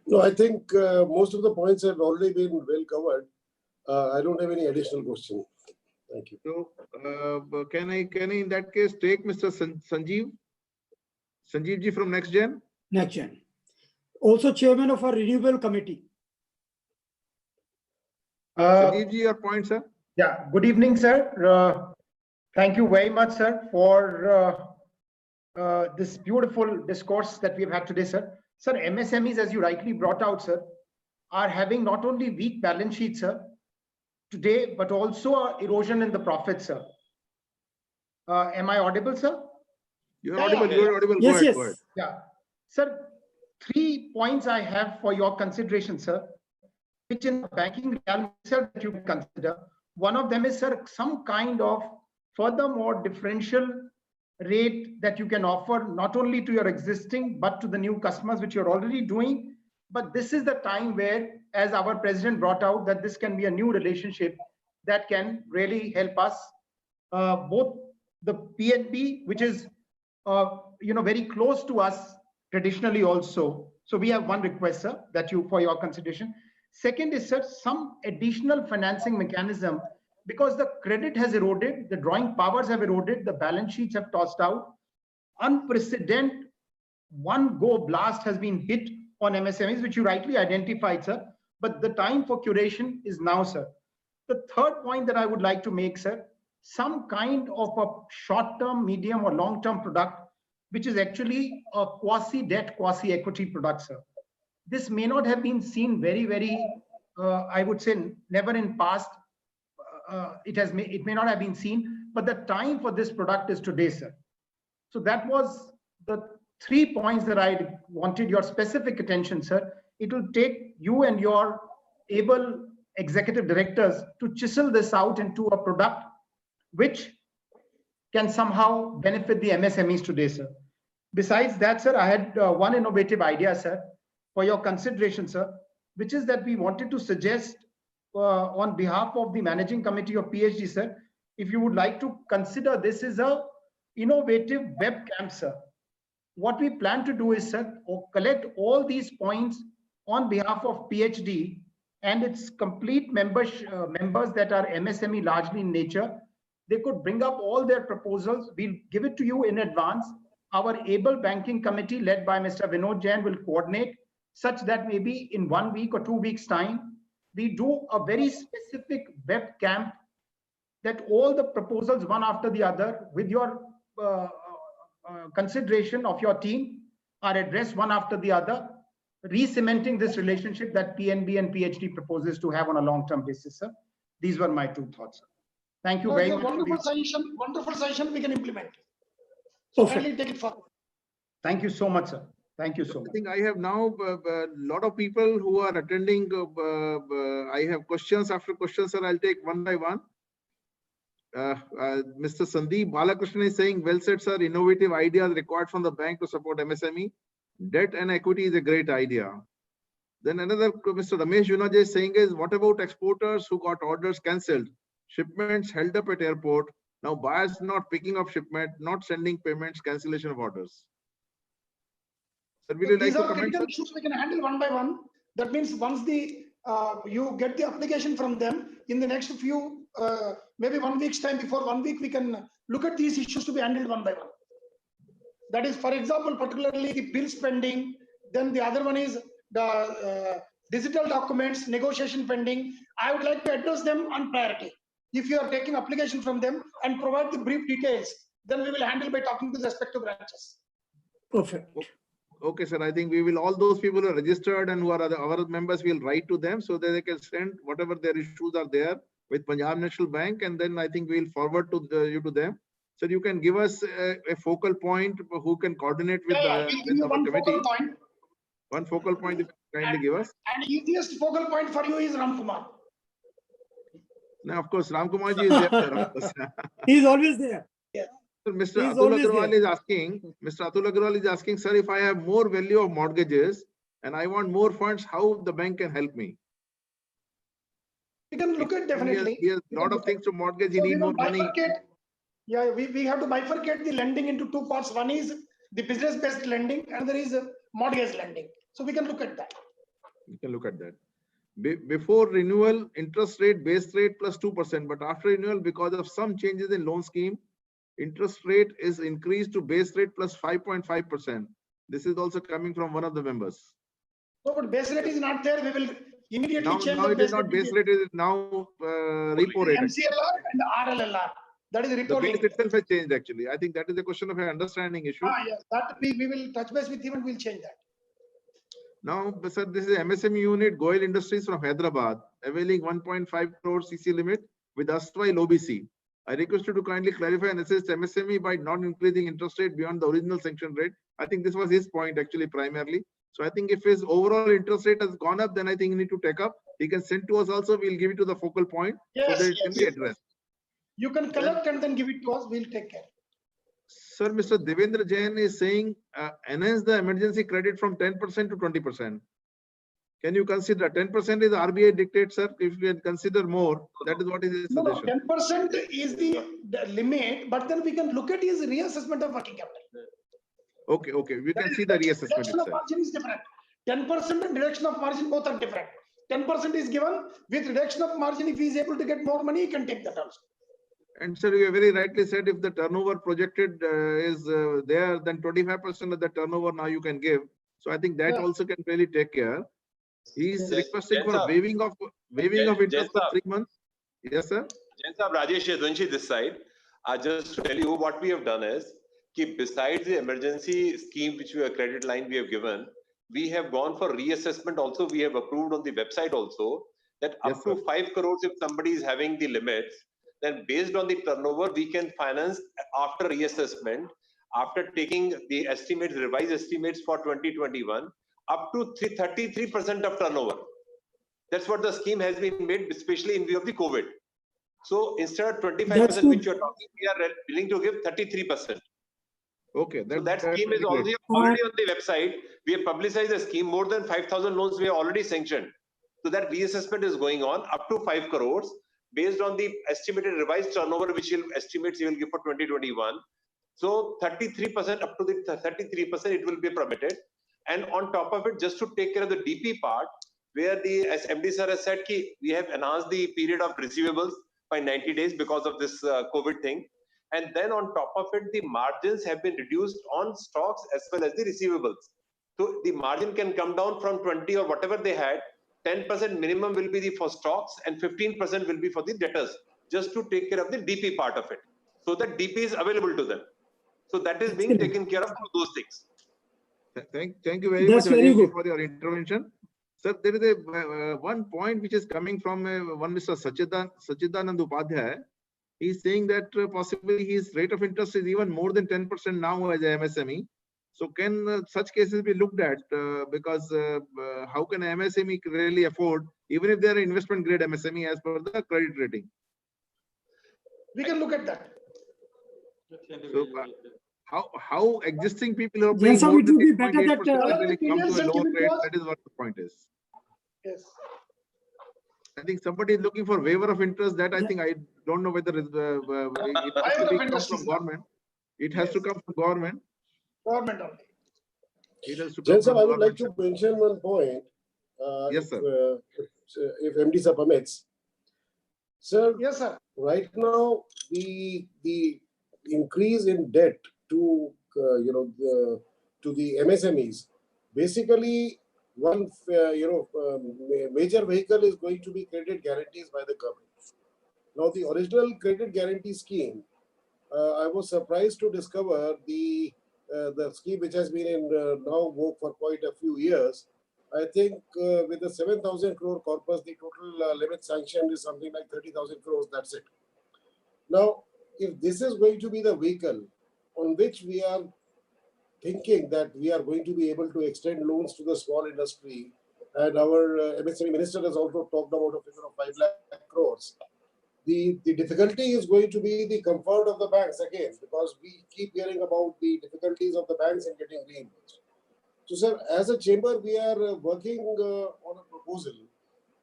No, I think most of the points have already been well covered. I don't have any additional question. Thank you. So can I in that case take Mr. Sanjeev ji from Next Gen? Next gen. Also chairman of our renewable committee. Sanjeev ji, your point, sir. Yeah, good evening, sir. Thank you very much, sir, for this beautiful discourse that we've had today, sir. Sir, MSMEs, as you rightly brought out, sir, are having not only weak balance sheets, sir, today, but also erosion in the profits, sir. Am I audible, sir? You're Yeah, audible. yeah. You're audible. Yes, Go yes. ahead. Yeah. Sir, 3 points I have for your consideration, sir, which in banking reality, sir, that you can consider. One of them is, sir, some kind of furthermore differential rate that you can offer not only to your existing, but to the new customers, which you're already doing. But this is the time where, as our president brought out, that this can be a new relationship that can really help us, both the PNB, which is very close to us traditionally also. So we have one request, sir, that for your consideration. Second is, sir, some additional financing mechanism, because the credit has eroded, the drawing powers have eroded, the balance sheets have tossed out. Unprecedented one go blast has been hit on MSMEs, which you rightly identified, sir. But the time for curation is now, sir. The third point that I would like to make, sir, some kind of a short-term, medium, or long-term product, which is actually a quasi-debt, quasi-equity product, sir. This may not have been seen very, I would say, never in past. It may not have been seen, but the time for this product is today, sir. So that was the 3 points that I wanted your specific attention, sir. It will take you and your able executive directors to chisel this out into a product which can somehow benefit the MSMEs today, sir. Besides that, sir, I had one innovative idea, sir, for your consideration, sir, which is that we wanted to suggest on behalf of the managing committee of PhD, sir, if you would like to consider this is a innovative webcam, sir. What we plan to do is, sir, collect all these points on behalf of PhD and its complete members that are MSME largely in nature. They could bring up all their proposals. We'll give it to you in advance. Our able banking committee led by Mr. Vinod Jain will coordinate such that maybe in 1 week or 2 weeks time, we do a very specific webcam that all the proposals one after the other with your consideration of your team are addressed one after the other, re-cementing this relationship that PNB and PhD proposes to have on a long-term basis, sir. These were my 2 thoughts, sir. Thank you very much. Wonderful suggestion we can implement. So kindly take it forward. Thank you so much, sir. Thank you so much. I think I have now a lot of people who are attending. I have questions after questions, sir. I'll take one by one. Mr. Sandeep Balakrishnan is saying, well said, sir. Innovative ideas required from the bank to support MSME. Debt and equity is a great idea. Then another, Mr. Ramesh Junaja is saying is, what about exporters who got orders cancelled? Shipments held up at airport. Now buyers not picking up shipment, not sending payments, cancellation of orders. Sir, will you like These to are comment, critical sir? issues we can handle one by one. That means once you get the application from them, in the next few, maybe 1 week's time, before 1 week, we can look at these issues to be handled one by one. That is, for example, particularly the bills pending. Then the other one is the digital documents, negotiation pending. I would like to address them on priority. If you are taking application from them and provide the brief details, then we will handle by talking to the respective branches. Perfect. Okay, sir. I think we will, all those people who are registered and who are our members, will write to them so that they can send whatever their issues are there with Punjab National Bank, and then I think we'll forward you to them. So you can give us a focal point who can coordinate with, We'll give you our one committee. focal point. One focal point, if you kindly give us. And easiest focal point for you is Ram Kumar. Now, of course, Ram Kumar ji is there, sir. Of course. He is always there. So Mr. He is Atul always Agarwal there. is asking, Mr. Atul Agarwal is asking, sir, if I have more value of mortgages and I want more funds, how the bank can help me? We can look at definitely. He has a lot of things to mortgage. He So we need will more money. bifurcate. Yeah, we have to bifurcate the lending into two parts. One is the business-based lending, and there is mortgage lending. So we can look at that. You can look at that. Before renewal, interest rate, base rate plus 2%, but after renewal, because of some changes in loan scheme, interest rate is increased to base rate plus 5.5%. This is also coming from one of the members. No, but base rate is not there. We will immediately Now change the it is base not rate. base rate, it is now repo rate. MCLR and RLLR. That is The repo base link. itself has changed actually. I think that is a question of an understanding issue. Yes, that we will touch base with him and we'll change that. Now, sir, this is MSME unit, Goel Industries from Hyderabad, availing 1.5 crore CC limit with erstwhile OBC. I request you to kindly clarify and assist MSME by not increasing interest rate beyond the original sanction rate. I think this was his point actually primarily. So I think if his overall interest rate has gone up, then I think you need to take up. He can send to us also. We'll give it to the focal point so that it can be addressed. You can collect and then give it to us. We'll take care. Sir, Mr. Devendra Jain is saying enhance the emergency credit from 10% to 20%. Can you consider 10% is RBI dictate, sir? If you can consider more, that is what is his No, suggestion. 10% is the limit, but then we can look at his reassessment of working capital. Okay, we can see the reassessment Reduction of itself. margin is different. 10% and reduction of margin both are different. 10% is given with reduction of margin. If he is able to get more money, he can take that also. And sir, you have very rightly said, if the turnover projected is there, then 25% of the turnover now you can give. So I think that also can really take care. He is requesting for waiving of interest for 3 months. Yes, sir. Rajesh Yadunshi this side. Just to tell you what we have done is, besides the emergency scheme which we have credit line we have given, we have gone for reassessment also. We have approved on the website also that up to 5 crores if somebody is having the limits, then based on the turnover, we can finance after reassessment, after taking the estimates, revised estimates for 2021, up to 33% of turnover. That's what the scheme has been made, especially in view of the COVID. So instead of 25% which you're talking, we are willing to give 33%. Okay. So that scheme is already on the website. We have publicized the scheme. More than 5,000 loans we have already sanctioned. So that reassessment is going on up to 5 crores based on the estimated revised turnover, which estimates you will give for 2021. So 33% up to the 33% it will be permitted. And on top of it, just to take care of the DP part, where the, as MD sir has said, we have enhanced the period of receivables by 90 days because of this COVID thing. And then on top of it, the margins have been reduced on stocks as well as the receivables. So the margin can come down from 20 or whatever they had. 10% minimum will be for stocks and 15% will be for the debtors, just to take care of the DP part of it. So that DP is available to them. So that is being taken care of through those things. Thank you very much for your intervention. Sir, there is a one point which is coming from one Mr. Sachidanand Upadhyay. He is saying that possibly his rate of interest is even more than 10% now as a MSME. So can such cases be looked at? Because how can a MSME really afford, even if they are investment grade MSME as per the credit rating? We can look at that. So, how existing people are Yes, paying more it than would be better 8.8% that really come to a lower rate? That is what the point is. Yes. I think somebody is looking for waiver of interest. That I think I don't know whether it has to come from government. It has to come from government. Government only. It has to come Jain sir, from I would like government. to mention one point. Yes, sir. If MD sir permits. Sir, Yes, sir. right now the increase in debt to to the MSMEs, basically one major vehicle is going to be credit guarantees by the government. Now the original credit guarantee scheme, I was surprised to discover the scheme which has been in now work for quite a few years. I think with the 7,000 crore corpus, the total limit sanction is something like 30,000 crores. That's it. Now, if this is going to be the vehicle on which we are thinking that we are going to be able to extend loans to the small industry, and our MSME minister has also talked about a figure of 5 lakh crores. The difficulty is going to be the comfort of the banks again, because we keep hearing about the difficulties of the banks in getting reimbursed. So, sir, as a chamber, we are working on a proposal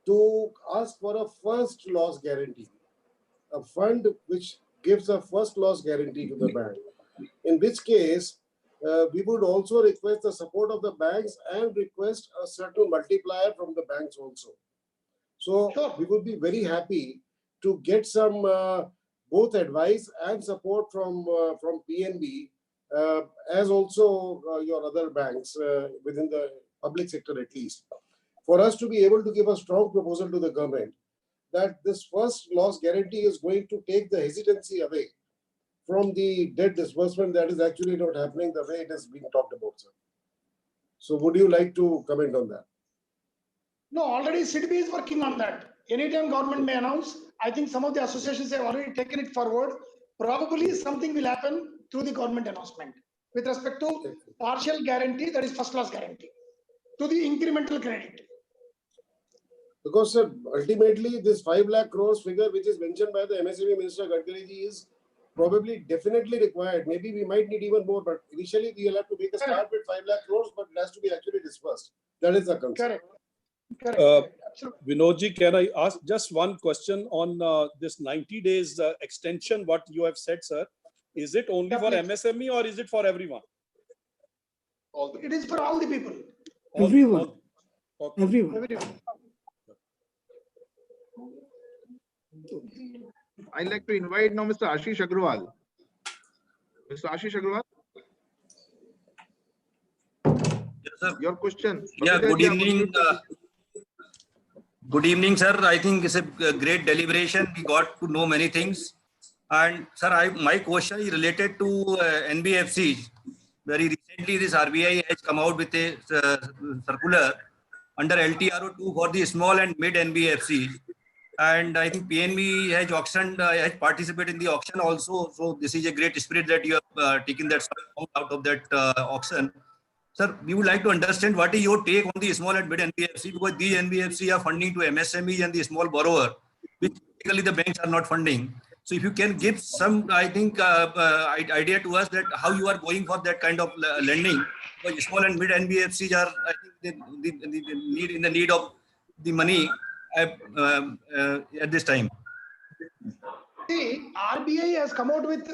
to ask for a first loss guarantee, a fund which gives a first loss guarantee to the bank. In which case, we would also request the support of the banks and request a certain multiplier from the banks also. So, Sure. we would be very happy to get some both advice and support from PNB, as also your other banks within the public sector at least, for us to be able to give a strong proposal to the government that this first loss guarantee is going to take the hesitancy away from the debt disbursement that is actually not happening the way it has been talked about, sir. So would you like to comment on that? No, already CDB is working on that. Anytime government may announce, I think some of the associations have already taken it forward. Probably something will happen through the government announcement with respect to partial guarantee, that is first class guarantee, to the incremental credit. Because, sir, ultimately this 5 lakh crores figure which is mentioned by the MSME Minister Gadkari ji is probably definitely required. Maybe we might need even more, but initially we will have to make a start with 5 lakh crores, but it has to be actually disbursed. That is the concern. Correct. Correct. Absolutely. Vinodji, can I ask just one question on this 90 days extension, what you have said, sir? Is it only for MSME or is it for everyone? It is for all the people. Everyone. Okay. Everyone. I'd like to invite now Mr. Ashish Agrawal. Mr. Ashish Agrawal. Yes, sir. Your question. Yeah, good evening. Good evening, sir. I think it's a great deliberation. We got to know many things. And sir, my question is related to NBFCs. Very recently, this RBI has come out with a circular under LTRO2 for the small and mid NBFCs. And I think PNB has has participated in the auction also. So this is a great spirit that you have taken that out of that auction. Sir, we would like to understand what is your take on the small and mid NBFC, because these NBFC are funding to MSMEs and the small borrower, which typically the banks are not funding. So if you can give some, I think, idea to us that how you are going for that kind of lending, because small and mid NBFCs are, I think, in the need of the money at this time. See, RBI has come out with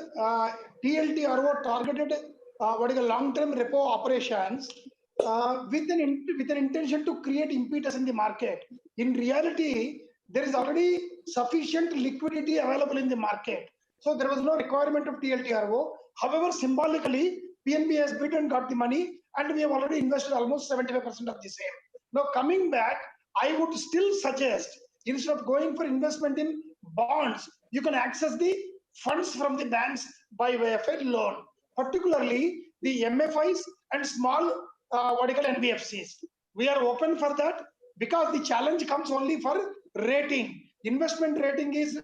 TLTRO, targeted long-term repo operations, with an intention to create impetus in the market. In reality, there is already sufficient liquidity available in the market, so there was no requirement of TLTRO. However, symbolically, PNB has bid and got the money, and we have already invested almost 75% of the same. Now, coming back, I would still suggest, instead of going for investment in bonds, you can access the funds from the banks by way of a loan, particularly the MFIs and small NBFCs. We are open for that, because the challenge comes only for rating. Investment rating is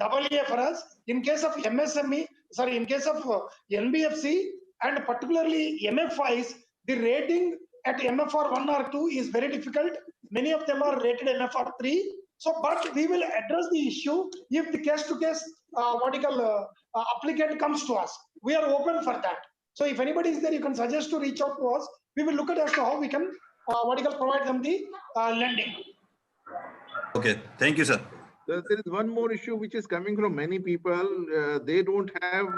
AA for us. In case of in case of NBFC and particularly MFIs, the rating at MFR 1 or 2 is very difficult. Many of them are rated MFR 3. So, but we will address the issue if the case-to-case applicant comes to us. We are open for that. So, if anybody is there, you can suggest to reach out to us. We will look at as to how we can provide them the lending. Okay, thank you, sir. There is one more issue which is coming from many people. They don't have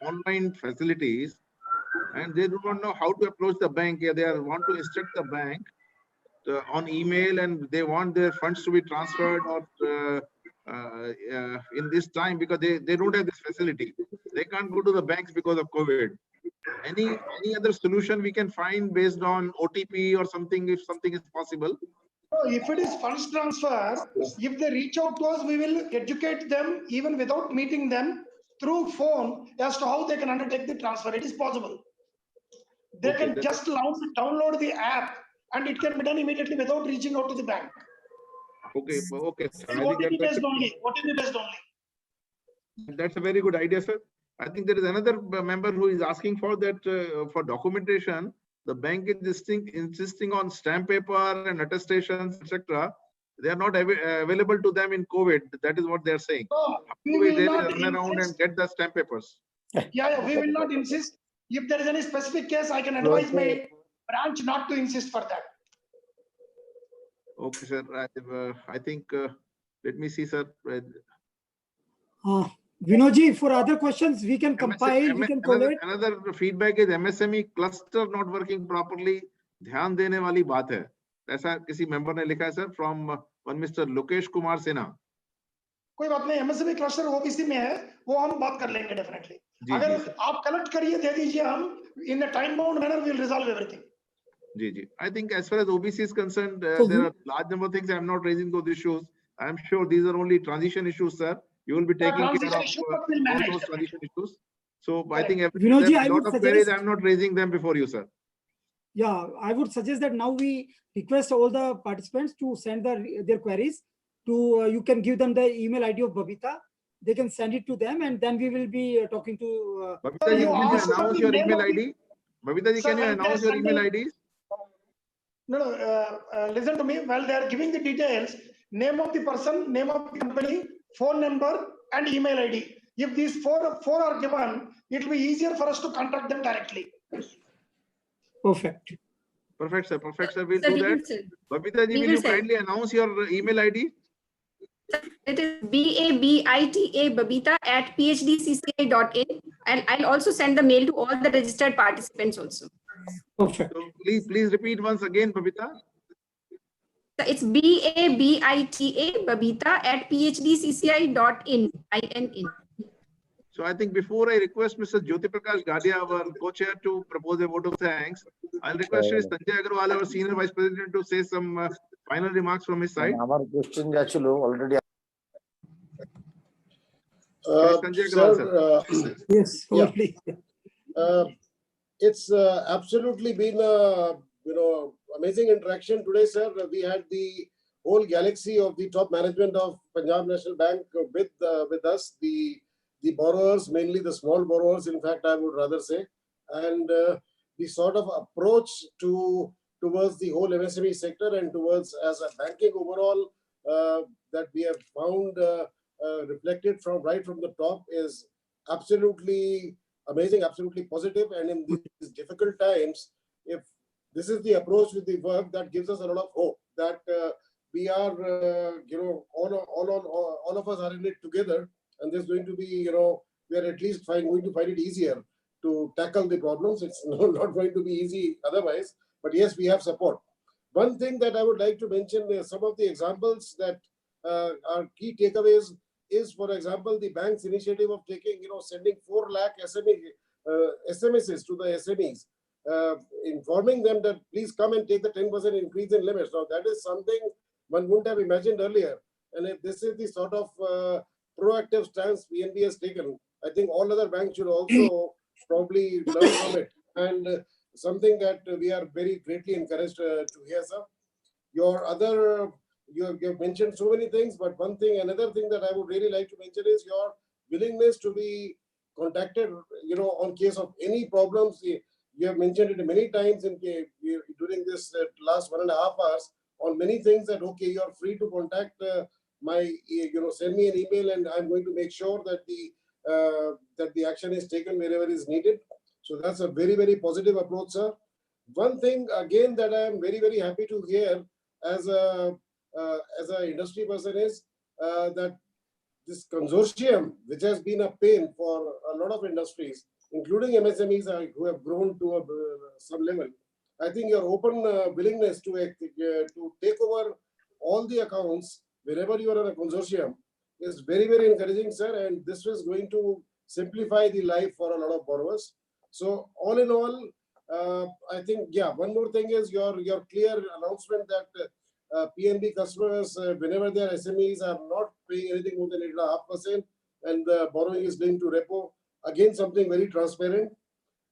online facilities, and they do not know how to approach the bank. They want to instruct the bank on email, and they want their funds to be transferred or in this time, because they don't have this facility. They can't go to the banks because of COVID. Any other solution we can find based on OTP or something, if something is possible? If it is funds transfer, if they reach out to us, we will educate them even without meeting them through phone as to how they can undertake the transfer. It is possible. They Okay, can just download the app and it can be done immediately without reaching out to the bank. Okay, okay. Sir. I OTP think based only. OTP based only. that's a very good idea, sir. I think there is another member who is asking for that for documentation. The bank is insisting on stamp paper and attestations, etc. They are not available to them in COVID. That is what they are saying. No, we They will not run around and get the stamp papers. Yeah, we will not insist. If there is any specific case, I can advise my branch not to insist for that. Okay, sir. I think, let me see, sir. Vinodji, for other questions, we can compile, we can collate. Another feedback is MSME cluster not working properly. ध्यान देने वाली बात है. ऐसा किसी member ने लिखा है, sir, from one Mr. Lokesh Kumar Sinha. कोई बात नहीं, MSME cluster OBC में है, वो हम बात कर लेंगे definitely. अगर आप collect करिए, दे दीजिए हम, in a time bound manner, we will resolve everything. Ji. I think as far as OBC is concerned, there are large number of things. I am not raising those issues. I am sure these are only transition issues, sir. You will be taking care of all those transition issues. So I think Vinodji, a lot of queries, I am not raising them before you, sir. Yeah, I would suggest that now we request all the participants to send their queries to, you can give them the email ID of Babita. They can send it to them, and then we will be talking to. Babita, can you announce your email ID? Babita, can you announce your email IDs? No, listen to me. While they are giving the details, name of the person, name of the company, phone number, and email ID. If these four are given, it will be easier for us to contact them directly. Perfect. Perfect, sir. Perfect, sir. We'll do that. Babita ji, will you kindly announce your email ID? It is BABITA Babita at phdcci.in. And I'll also send the mail to all the registered participants also. Perfect. So please repeat once again, Babita. It's BABITA Babita at phdcci.in. So I think before I request Mr. Jyoti Prakash Gadia, our co-chair, to propose a vote of thanks, I'll request Sanjay Agarwal, our senior vice president, to say some final remarks from his side. Our question actually already. Sanjay Agarwal, sir. Yes, please. It's absolutely been a amazing interaction today, sir. We had the whole galaxy of the top management of Punjab National Bank with us, the borrowers, mainly the small borrowers, in fact, I would rather say, and the sort of approach towards the whole MSME sector and towards as a banking overall that we have found reflected right from the top is absolutely amazing, absolutely positive. And in these difficult times, if this is the approach with the work, that gives us a lot of hope that we are, all of us are in it together, and there's going to be, we are at least going to find it easier to tackle the problems. It's not going to be easy otherwise, but yes, we have support. One thing that I would like to mention is some of the examples that are key takeaways is, for example, the bank's initiative of taking, sending 4 lakh SMSs to the SMEs, informing them that please come and take the 10% increase in limits. Now, that is something one wouldn't have imagined earlier. And if this is the sort of proactive stance PNB has taken, I think all other banks should also probably learn from it. And something that we are very greatly encouraged to hear, sir. You've mentioned so many things, but another thing that I would really like to mention is your willingness to be contacted, on case of any problems. You have mentioned it many times during this last 1.5 hours on many things that, okay, you're free to contact send me an email, and I'm going to make sure that the action is taken wherever is needed. So that's a very, very positive approach, sir. One thing again that I am very, very happy to hear as a industry person is that this consortium, which has been a pain for a lot of industries, including MSMEs who have grown to some level. I think your open willingness to take over all the accounts wherever you are in a consortium is very, very encouraging, sir. And this is going to simplify the life for a lot of borrowers. So all in all, I think, yeah, one more thing is your clear announcement that PNB customers, whenever their SMEs are not paying anything more than 8.5%, and the borrowing is linked to repo, again, something very transparent.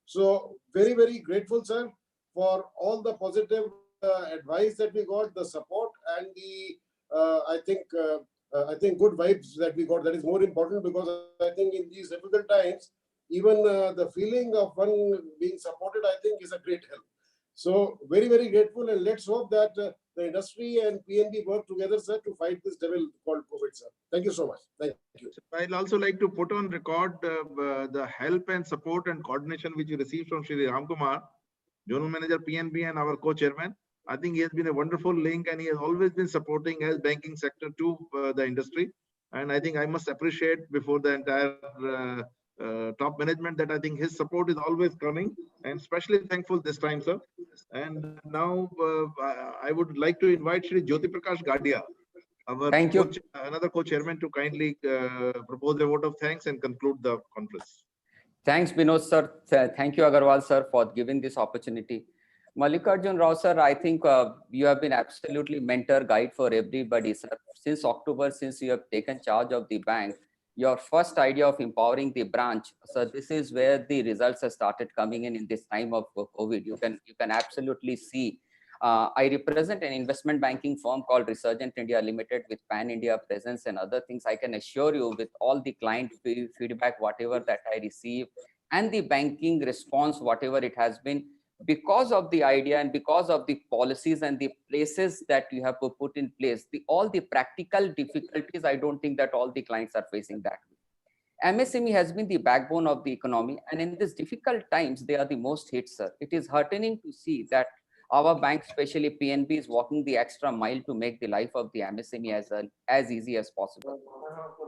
So very, very grateful, sir, for all the positive advice that we got, the support, and the I think good vibes that we got. That is more important, because I think in these difficult times, even the feeling of one being supported, I think, is a great help. So very, very grateful, and let's hope that the industry and PNB work together, sir, to fight this devil called COVID, sir. Thank you so much. Thank you. I'd also like to put on record the help and support and coordination which we received from Shri Ramkumar, General Manager PNB and our co-chairman. I think he has been a wonderful link, and he has always been supporting as banking sector to the industry. And I think I must appreciate before the entire top management that I think his support is always coming, and especially thankful this time, sir. And now I would like to invite Shri Jyoti Prakash Gadia, our another co-chairman, to kindly propose a vote of thanks and conclude the conference. Thanks, Binod sir. Thank you, Agarwal sir, for giving this opportunity. Mallikarjuna Rao sir, I think you have been absolutely mentor guide for everybody, sir. Since October, since you have taken charge of the bank, your first idea of empowering the branch, so this is where the results have started coming in this time of COVID. You can absolutely see. I represent an investment banking firm called Resurgent India Limited with pan-India presence and other things. I can assure you, with all the client feedback, whatever that I receive, and the banking response, whatever it has been, because of the idea and because of the policies and the places that you have put in place, all the practical difficulties, I don't think that all the clients are facing that. MSME has been the backbone of the economy, and in these difficult times, they are the most hit, sir. It is heartening to see that our bank, especially PNB, is walking the extra mile to make the life of the MSME as easy as possible.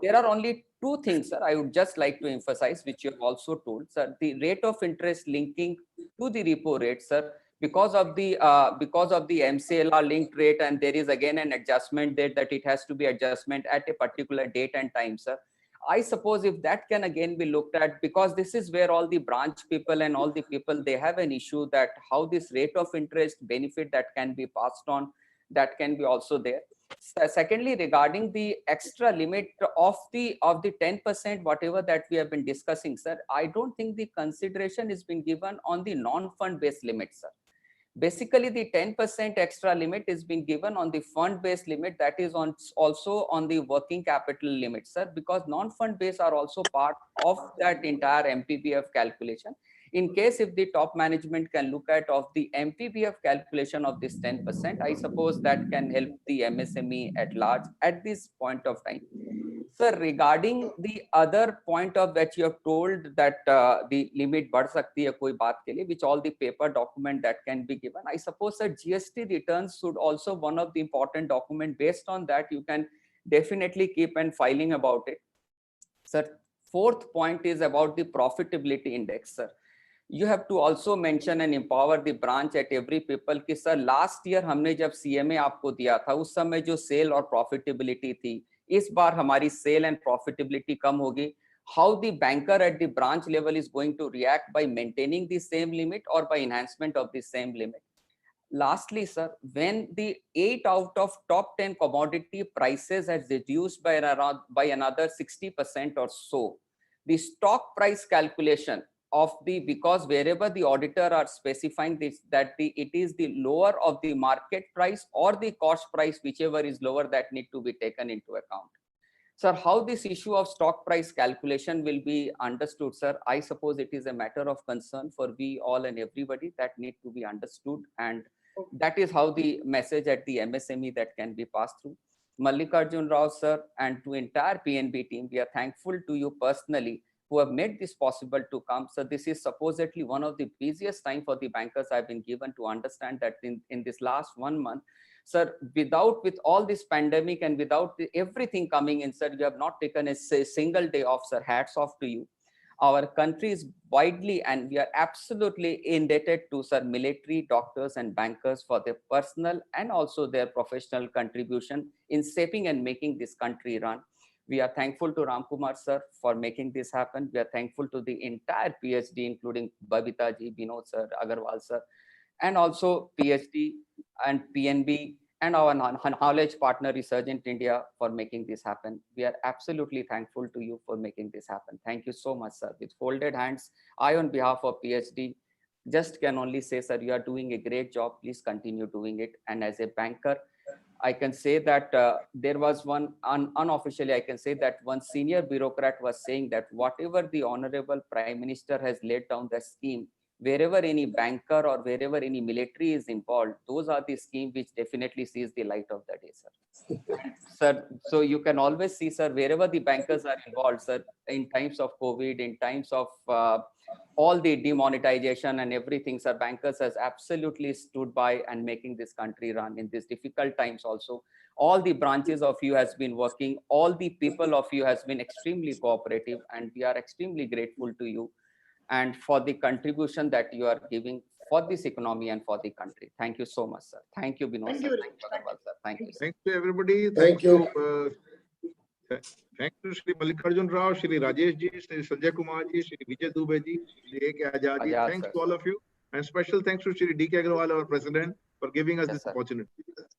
There are only two things, sir, I would just like to emphasize, which you have also told, sir. The rate of interest linking to the repo rate, sir, because of the MCLR linked rate, and there is again an adjustment date that it has to be adjustment at a particular date and time, sir. I suppose if that can again be looked at, because this is where all the branch people and all the people, they have an issue that how this rate of interest benefit that can be passed on, that can be also there. Secondly, regarding the extra limit of the 10%, whatever that we have been discussing, sir, I don't think the consideration is being given on the non-fund based limit, sir. Basically, the 10% extra limit is being given on the fund-based limit, that is also on the working capital limit, sir, because non-fund based are also part of that entire MPBF calculation. In case if the top management can look at of the MPBF calculation of this 10%, I suppose that can help the MSME at large at this point of time. Sir, regarding the other point of that you have told that the limit बढ़ सकती है कोई बात के लिए, which all the paper document that can be given. I suppose that GST returns should also one of the important document. Based on that, you can definitely keep on filing about it. Sir, fourth point is about the profitability index, sir. You have to also mention and empower the branch at every people कि sir last year हमने जब CMA आपको दिया था उस समय जो sale और profitability थी, इस बार हमारी sale and profitability कम होगी. How the banker at the branch level is going to react by maintaining the same limit or by enhancement of the same limit. Lastly, sir, when the 8 out of top 10 commodity prices has reduced by another 60% or so, the stock price calculation of the, because wherever the auditor are specifying this, that it is the lower of the market price or the cost price, whichever is lower, that need to be taken into account. Sir, how this issue of stock price calculation will be understood, sir, I suppose it is a matter of concern for we all and everybody that need to be understood, and that is how the message at the MSME that can be passed through. Mallikarjuna Rao, sir, and to entire PNB team, we are thankful to you personally who have made this possible to come. So this is supposedly one of the busiest time for the bankers I've been given to understand that in this last 1 month, sir, with all this pandemic and without everything coming in, sir, you have not taken a single day off, sir. Hats off to you. Our country is widely and we are absolutely indebted to sir military, doctors and bankers for their personal and also their professional contribution in shaping and making this country run. We are thankful to Ram Kumar sir for making this happen. We are thankful to the entire PhD, including Babita ji, Binod sir, Agarwal sir, and also PhD and PNB and our knowledge partner Resurgent India for making this happen. We are absolutely thankful to you for making this happen. Thank you so much, sir. With folded hands, I on behalf of PhD just can only say, sir, you are doing a great job. Please continue doing it. And as a banker, I can say that there was one unofficially, I can say that one senior bureaucrat was saying that whatever the Honorable Prime Minister has laid down the scheme, wherever any banker or wherever any military is involved, those are the schemes which definitely sees the light of the day, sir. Sir, so you can always see, sir, wherever the bankers are involved, sir, in times of COVID, in times of all the demonetization and everything, sir, bankers has absolutely stood by and making this country run in these difficult times also. All the branches of you has been working, all the people of you has been extremely cooperative, and we are extremely grateful to you and for the contribution that you are giving for this economy and for the country. Thank you so much, sir. Thank you, Binod sir. Thank you, Agarwal sir. Thank you, sir. Thank you, everybody. Thank you. Thank you, Shri Mallikarjuna Rao, Shri Rajesh ji, Shri Sanjay Kumar ji, Shri Vijay Dubey ji, Shri A.K. Azad ji. Azad, Thanks sir. to all of you. And special thanks to Shri D.K. Agarwal, our president, for giving us Yes, this sir. opportunity.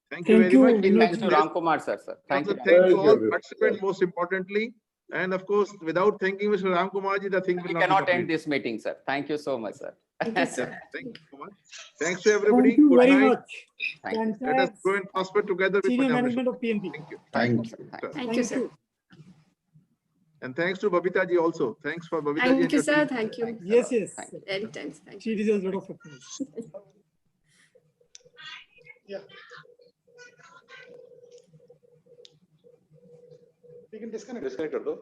Thank Thank you very you, much. Binod Thanks ji. to Ram Kumar sir, sir. Thank Also, you. thank Thank you all you. participants most importantly. And of course, without thanking Mr. Ram Kumar ji, the thing will We not be cannot end complete. this meeting, sir. Thank you so much, sir. Thank you, Yes, sir. thank you so much. Thanks to everybody. Thank you Good very night. much. Thank The you. Let us entire grow and prosper together with senior Punjab management National. of PNB. Thank you. Thank you, Thank sir. you. Thank you. Thank you, sir. And thanks to Babita ji also. Thanks for Babita ji Thank and you, your sir. team. Thank you. Thanks a Yes, lot. yes. Thank you. Very thanks. Thank She you. deserves a lot of surprise. Yeah. We can disconnect. Disconnect or no?